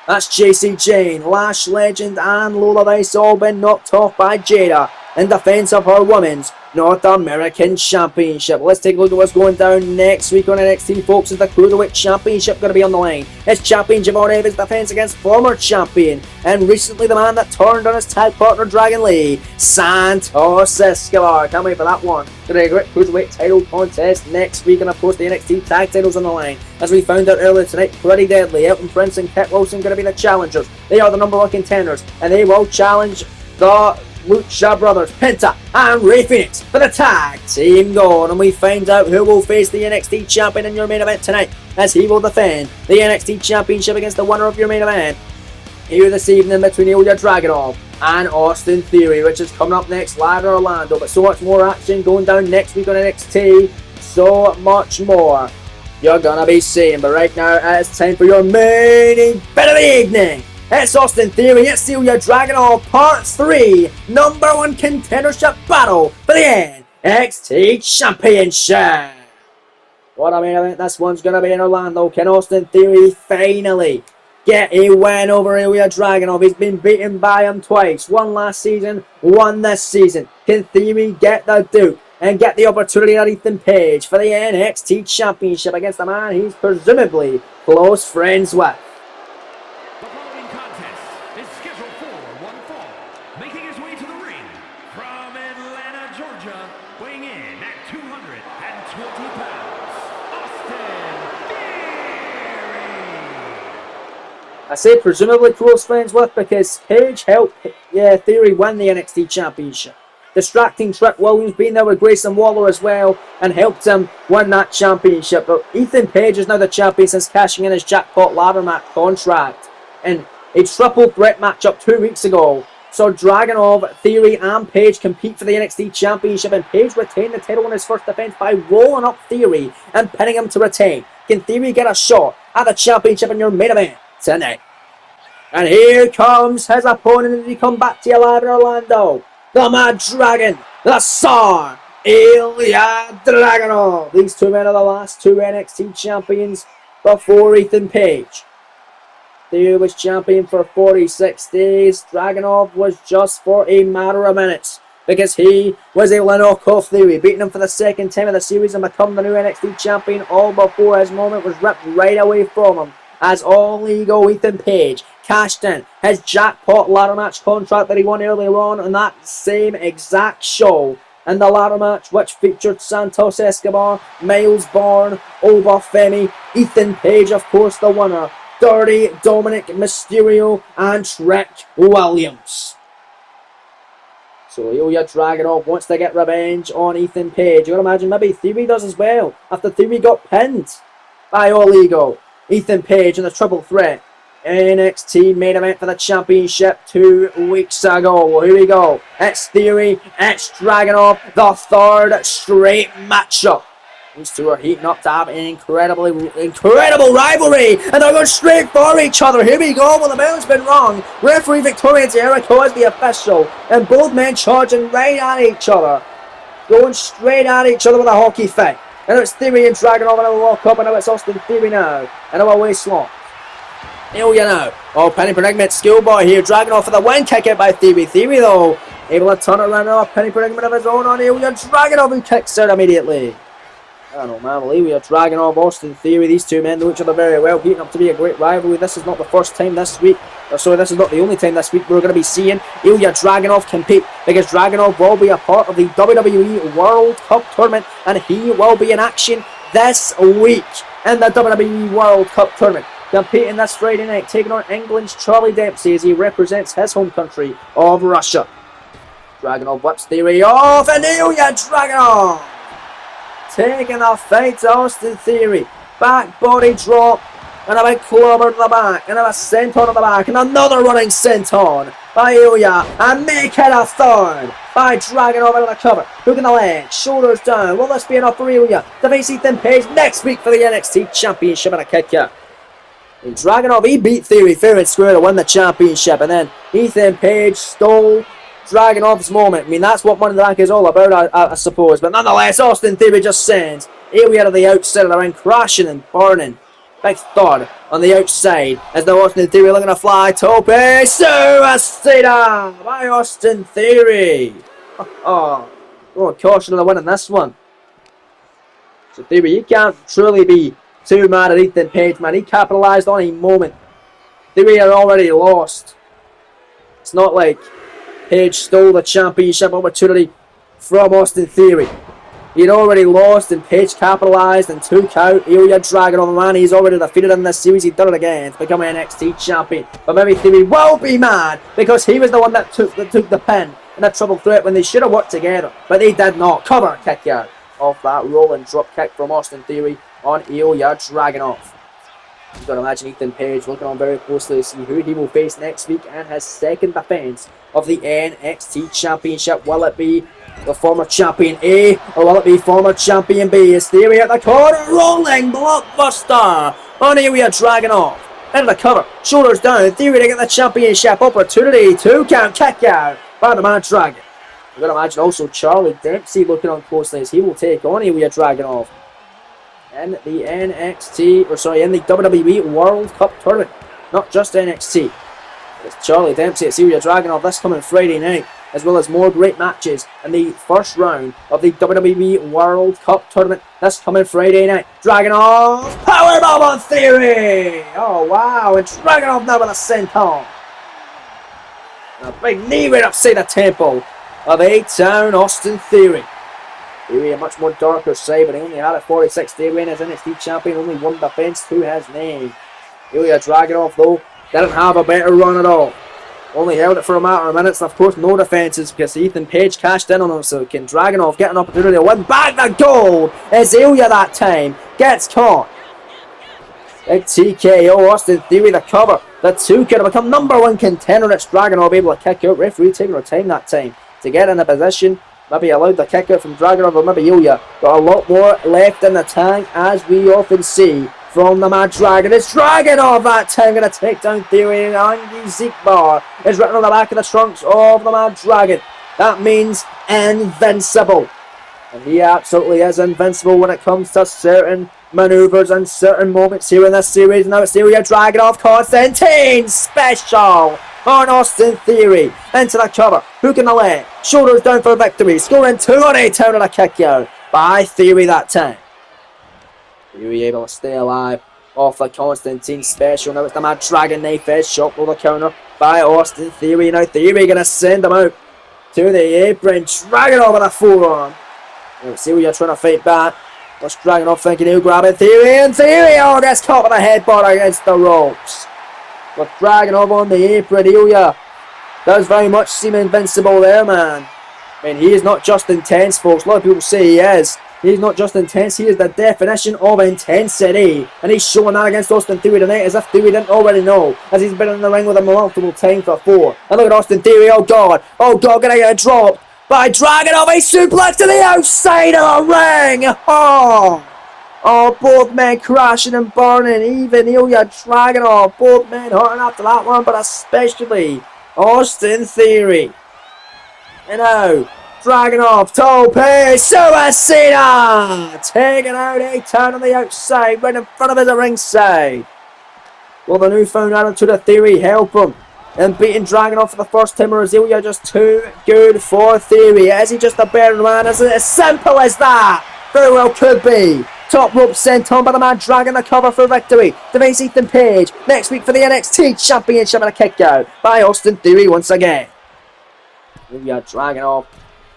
That's JC Jane, Lash Legend, and Lola Vice all been knocked off by Jada in defense of her Women's North American Championship. Let's take a look at what's going down next week on NXT, folks. Is the Cruiserweight Championship going to be on the line? It's champion Javon Evans' defense against former champion and recently the man that turned on his tag partner Dragon Lee, Santos Escobar. Can't wait for that one. Going to be a great Cruiserweight title contest next week, and of course the NXT tag titles on the line. As we found out earlier tonight, Pretty Deadly, Elton Prince and Kit Wilson going to be the challengers. They are the number 1 contenders, and they will challenge the Lucha Brothers, Penta and Rey Fenix for the tag team gold. And we find out who will face the NXT champion in your main event tonight, as he will defend the NXT championship against the winner of your main event here this evening between Ilya Dragunov and Austin Theory, which is coming up next live in Orlando. But so much more action going down next week on NXT, so much more you're gonna be seeing. But right now it's time for your main event of the evening. It's Austin Theory, it's Ilya Dragunov, Part 3, number 1 contendership battle for the NXT Championship. What a main event this one's going to be in Orlando. Can Austin Theory finally get a win over Ilya Dragunov? He's been beaten by him twice, one last season, one this season. Can Theory get the Duke and get the opportunity at Ethan Page for the NXT Championship against the man he's presumably close friends with? Making his way to the ring from Atlanta, Georgia, weighing in at 205 pounds, Austin Theory. I say presumably close friends with because Page helped Theory win the NXT Championship, distracting Trick Williams, being there with Grayson Waller as well, and helped him win that championship. But Ethan Page is now the champion since cashing in his jackpot ladder match contract in a triple threat matchup 2 weeks ago. So Dragunov, Theory, and Page compete for the NXT Championship, and Page retained the title in his first defense by rolling up Theory and pinning him to retain. Can Theory get a shot at the championship in your main event tonight? And here comes his opponent as we come back to you live in Orlando. The Mad Dragon, the Tsar, Ilya Dragunov. These two men are the last two NXT champions before Ethan Page. Theory was champion for 46 days. Dragunov was just for a matter of minutes because he was able to knock off Theory, beating him for the second time in the series and become the new NXT champion all before his moment was ripped right away from him. As All Ego Ethan Page cashed in his jackpot ladder match contract that he won earlier on that same exact show. In the ladder match, which featured Santos Escobar, Miles Bourne, Obafemi, Ethan Page, of course, the winner, Dirty Dominic Mysterio, and Trick Williams. So Ilya Dragunov wants to get revenge on Ethan Page. You can imagine maybe Theory does as well, after Theory got pinned by All Ego. Ethan Page in the triple threat NXT main event for the championship 2 weeks ago. Well, here we go. It's Theory, it's Dragunov, the third straight matchup. These two are heating up to have an incredible rivalry, and they're going straight for each other. Here we go. Well, the bell's been rung. Referee Victoria Jericho is the official, and both men charging right at each other, going straight at each other with a hockey fight. And it's Theory and Dragunov in a lock up, and now it's Austin Theory now in a waist lock. Ilya now. Oh, penny predicament, schoolboy here. Dragunov for the win, kick out by Theory. Theory though, able to turn it around now. Penny predicament of his own on Ilya Dragunov, who kicks out immediately. I don't know, man. Ilya Dragunov, Austin Theory, these two men know each other very well, heating up to be a great rivalry. This is not the first time this week, this is not the only time this week we're going to be seeing Ilya Dragunov compete, because Dragunov will be a part of the WWE World Cup Tournament, and he will be in action this week in the WWE World Cup Tournament, competing this Friday night, taking on England's Charlie Dempsey as he represents his home country of Russia. Dragunov whips Theory off, and Ilya Dragunov taking a fight to Austin Theory. Back body drop, and a big clobber to the back, and a senton on the back, and another running senton by Ilya, and make it a third by Dragunov out of the cover. Hook in the leg, shoulders down. Will this be enough for Ilya to face Ethan Page next week for the NXT Championship and a kick out? And Dragunov, he beat Theory fair and square to win the championship, and then Ethan Page stole Dragunov's moment. I mean, that's what Money in the Bank is all about, I suppose. But nonetheless, Austin Theory just sends Ilya to the outside of the ring, crashing and burning. Big thud on the outside as the Austin Theory looking to fly. Tope Suicida by Austin Theory. Oh, caution to the win in this one. So Theory, you can't truly be too mad at Ethan Page, man. He capitalised on a moment. Theory had already lost. It's not like Page stole the championship opportunity from Austin Theory. He'd already lost, and Page capitalised and took out Ilya Dragunov. Man, he's already defeated in this series. He's done it again to become an NXT champion. But maybe Theory will be mad because he was the one that took the pin in that triple threat when they should have worked together. But they did not. Cover kick out off that rolling drop kick from Austin Theory on Ilya Dragunov. You've got to imagine Ethan Page looking on very closely to see who he will face next week in his second defence of the NXT Championship. Will it be the former champion A, or will it be former champion B? Is Theory at the corner, rolling blockbuster on Ilya Dragunov. Into the cover, shoulders down, Theory to get the championship opportunity. 2 count kick out by the Mad Dragon. You've got to imagine also Charlie Dempsey looking on closely as he will take on Ilya Dragunov in the in the WWE World Cup Tournament, not just NXT. It's Charlie Dempsey at Ilya Dragunov this coming Friday night, as well as more great matches in the first round of the WWE World Cup Tournament this coming Friday night. Dragunov, powerbomb on Theory! Oh wow, and Dragunov now with a senton. A big knee right upside the temple of A-Town Austin Theory. Theory a much more darker side, but he only had a 46 day win as NXT champion, only one defense to his name. Ilya Dragunov though didn't have a better run at all. Only held it for a matter of minutes, and of course no defences because Ethan Page cashed in on him, so can Dragunov get an opportunity to win back the gold as Ilya that time gets caught. Big TKO, Austin Theory the cover. The 2 could have become #1 contender. It's Dragunov able to kick out. Referee taking her time that time to get in a position. Maybe allowed the kick out from Dragunov, or maybe Ilya got a lot more left in the tank, as we often see from the Mad Dragon. It's Dragunov that time going to take down Theory, and Angie Ziegbar is written on the back of the trunks of the Mad Dragon. That means invincible. And he absolutely is invincible when it comes to certain maneuvers and certain moments here in this series. Now it's Ilya Dragunov, Constantine special on Austin Theory. Into the cover, hook in the leg, shoulders down for victory, scoring 2 on 8 out of a kick out by Theory that time. Theory able to stay alive off the Constantine special. Now it's the Mad Dragon knife edge shot for the counter by Austin Theory. Now Theory going to send him out to the apron, Dragunov with a forearm. Now Ilya trying to fight back. What's Dragunov thinking? He'll grab it. Theory, and Theory gets caught with a headbutt against the ropes. With Dragunov on the apron, Ilya does very much seem invincible there, man. I mean, he is not just intense, folks. A lot of people say he is. He's not just intense, he is the definition of intensity. And he's showing that against Austin Theory tonight, as if Theory didn't already know, as he's been in the ring with him multiple times before. And look at Austin Theory, oh god, gonna get dropped by Dragunov. A suplex to the outside of the ring. Oh, both men crashing and burning. Even Ilya Dragunov, both men hurting after that one, but especially Austin Theory. And now Dragunov, tope, Suicida! Taking out a turn on the outside, right in front of his ringside. Will the newfound attitude of Theory help him in beating Dragunov for the first time, or is Ilya just too good for Theory? Is he just a better man? Is it as simple as that? Very well could be. Top rope sent on by the Mad Dragon, the cover for victory. To face Ethan Page next week for the NXT Championship, and a kick out by Austin Theory once again. Ilya Dragunov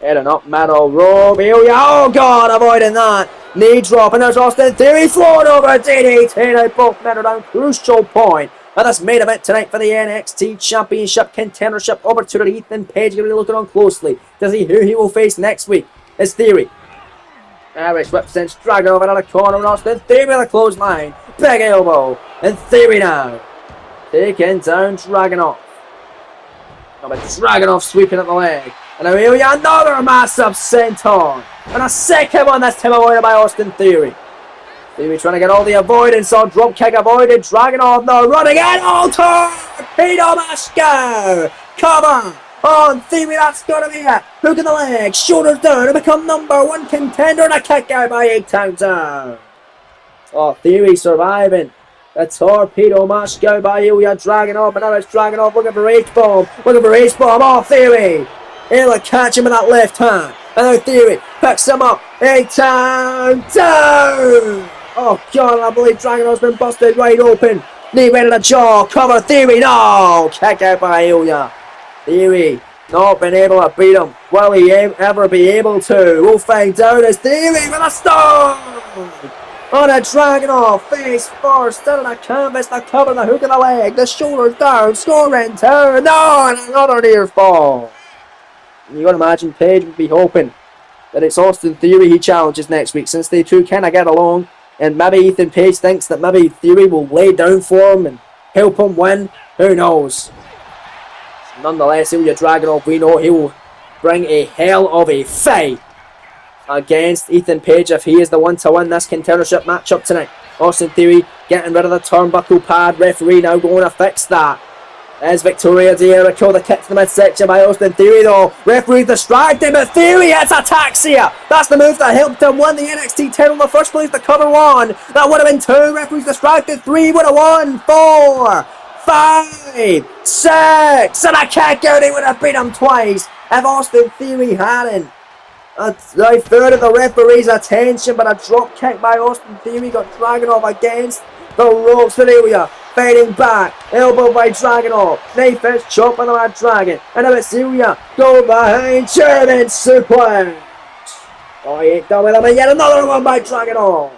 heading up middle rope. Ilya, oh god, avoiding that. Knee drop, and there's Austin Theory floored over DDT. Now both men are down. Crucial point. And this main event tonight for the NXT Championship contendership opportunity. Ethan Page going to be looking on closely to see who he will face next week. It's Theory. Irish whip sends Dragunov out of the corner, and Austin Theory with a clothesline. Big elbow. And Theory now taking down Dragunov. Now with Dragunov sweeping at the leg. And now Ilya, another massive senton. And a second one this time avoided by Austin Theory. Theory trying to get all the avoidance on. Drop kick avoided. Dragunov now running in. Oh, torpedo mash go. Cover on Theory. That's going to be it. Hook in the leg. Shoulders down to become #1 contender. And a kick out by 8 times down. Oh, Theory surviving. A torpedo mash go by Ilya Dragunov. And now it's Dragunov looking for H-bomb. Oh, Theory. Able to catch him with that left hand. And now Theory picks him up. 8 times down. Oh god, I believe Dragunov's been busted right open. Knee right in the jaw. Cover Theory. No! Kick out by Ilya. Theory not been able to beat him. Will he ever be able to? We'll find out as Theory with a stone. On a Dragunov, face first, down on the canvas, the cover, the hook in the leg, the shoulders down, scoring turn. No! And another near fall. You gotta imagine Page would be hoping that it's Austin Theory he challenges next week, since they two kind of get along, and maybe Ethan Page thinks that maybe Theory will lay down for him and help him win. Who knows? Nonetheless, Ilya Dragunov, we know he will bring a hell of a fight against Ethan Page if he is the one to win this contendership matchup tonight. Austin Theory getting rid of the turnbuckle pad. Referee now going to fix that. There's Victoria Jericho, the kick to the midsection by Austin Theory though. Referee distracted, but Theory hits Ataxia. That's the move that helped him win the NXT title in the first place. The cover 1. That would have been 2. Referee's distracted. 3 would have won. 4, 5, 6. And a kick out. He would have beat him twice if Austin Theory hadn't diverted the referee's attention, but a drop kick by Austin Theory got Dragunov against the ropes. But Ilya fighting back, elbow by Dragunov, knife edge chop by the Mad Dragon, and now it's Ilya, go behind, German suplex. Oh, he ain't done with him, and yet another one by Dragunov.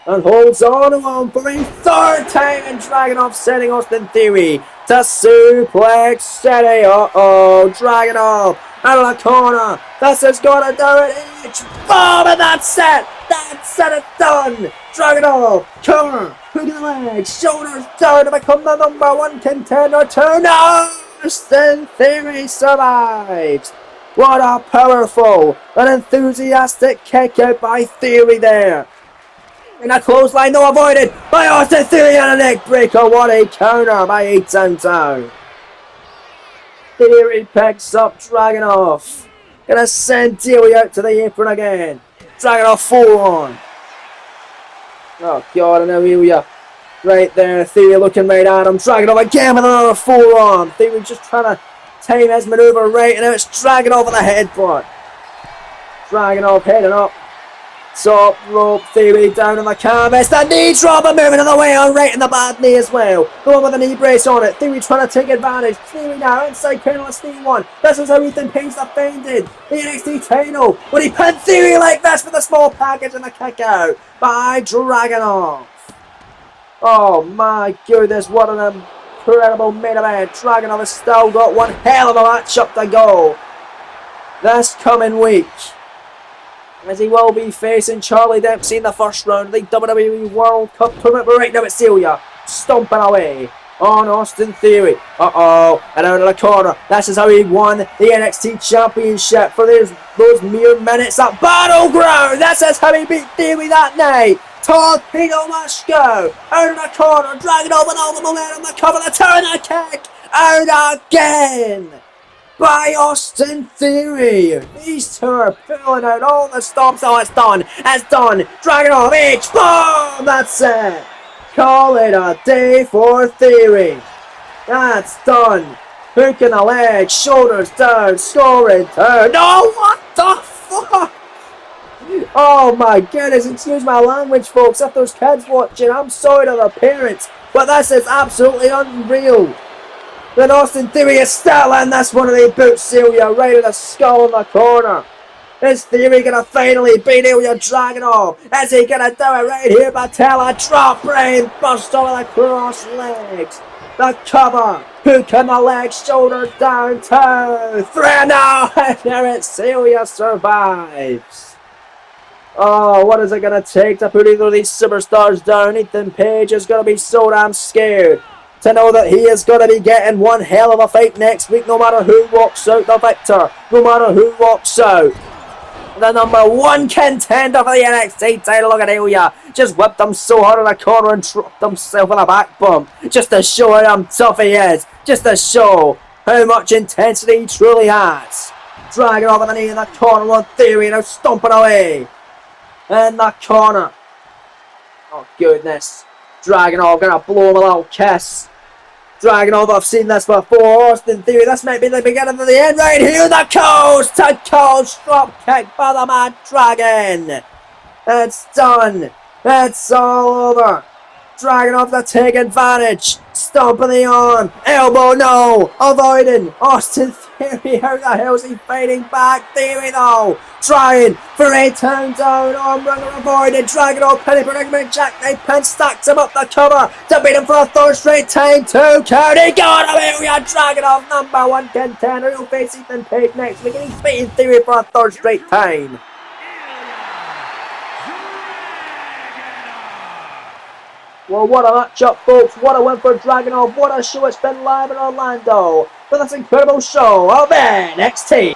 And holds on to him for a third time, and Dragunov sending Austin Theory to suplex city. Uh-oh, Dragunov out of the corner. This is gonna do it each. Boom, and that's it. That's it, it's done. Dragunov, corner, hook in the legs, shoulders down to become the number one contender to no. Austin Theory survives. What a powerful and enthusiastic kick out by Theory there. And a clothesline, no, avoided by Austin Theory, and a neck breaker. What a counter by A-Town. Theory picks up Dragunov. Gonna send Theory out to the apron again. Dragunov full on. Oh god, and Amelia right there. Theory looking right at him. Dragunov again with another full on. Theory just trying to time his maneuver right, and now it's Dragunov on the headbutt. Dragunov heading up. Top rope, Theory down on the canvas. The knee drop, and moving in the way on right in the bad knee as well. The one with the knee brace on it. Theory trying to take advantage. Theory now inside Colonel Steve one. This is how Ethan Page defended the NXT title when he pinned Theory like this with a small package and a kick out by Dragunov. Oh my goodness, what an incredible main event. Dragunov has still got one hell of a matchup to go this coming week, as he will be facing Charlie Dempsey in the first round of the WWE World Cup tournament. But right now it's Celia stomping away on Austin Theory. Uh-oh, and out of the corner. This is how he won the NXT Championship for those mere minutes at Battleground. This is how he beat Theory that night. Torpedo Moscow out of the corner, dragging over all the momentum, the cover, the turn, the kick, out again by Austin Theory. These two are pulling out all the stops. Oh, it's done. It's done. Dragunov each. Boom! That's it. Call it a day for Theory. That's done. Hook in the leg. Shoulders down. Scoring turn. No, what the fuck? Oh my goodness. Excuse my language, folks. If there's kids watching, I'm sorry to their parents, but this is absolutely unreal. Then Austin Theory is still in this one, and he boots Celia right in the skull in the corner. Is Theory gonna finally beat Ilya Dragunov? Is he gonna do it right here? Patella drop brain bust over the cross legs. The cover, hook in the leg, shoulder down, 2, 3, now, and there it's Celia survives. Oh, what is it gonna take to put either of these superstars down? Ethan Page is gonna be so damn scared to know that he is going to be getting one hell of a fight next week, no matter who walks out the victor, no matter who walks out the number one contender for the NXT title. Look at Ilya, just whipped him so hard in the corner and dropped himself on a back bump, just to show how tough he is, just to show how much intensity he truly has. Dragging over the knee in the corner on Theory, now stomping away in the corner. Oh goodness, Dragunov gonna blow him a little kiss. Dragunov, I've seen this before. Austin Theory, this might be the beginning of the end right here. The coast to coast drop kick by the Mad Dragon. It's done. It's all over. Dragunov to take advantage. Stomping the arm. Elbow, no. Avoiding. Austin Theory, how the hell is he fighting back? Theory, though. Trying for a turn down. Arm wringer avoided. Dragunov, penny predicament. Jackknife pin stacks him up the cover to beat him for a third straight time. 2 count. He got him. Ilya Dragunov, number one contender. He'll face Ethan Page next week, and he's beating Theory for a third straight time. Well, what a matchup, folks. What a win for Dragunov. What a show it's been live in Orlando for this incredible show of NXT.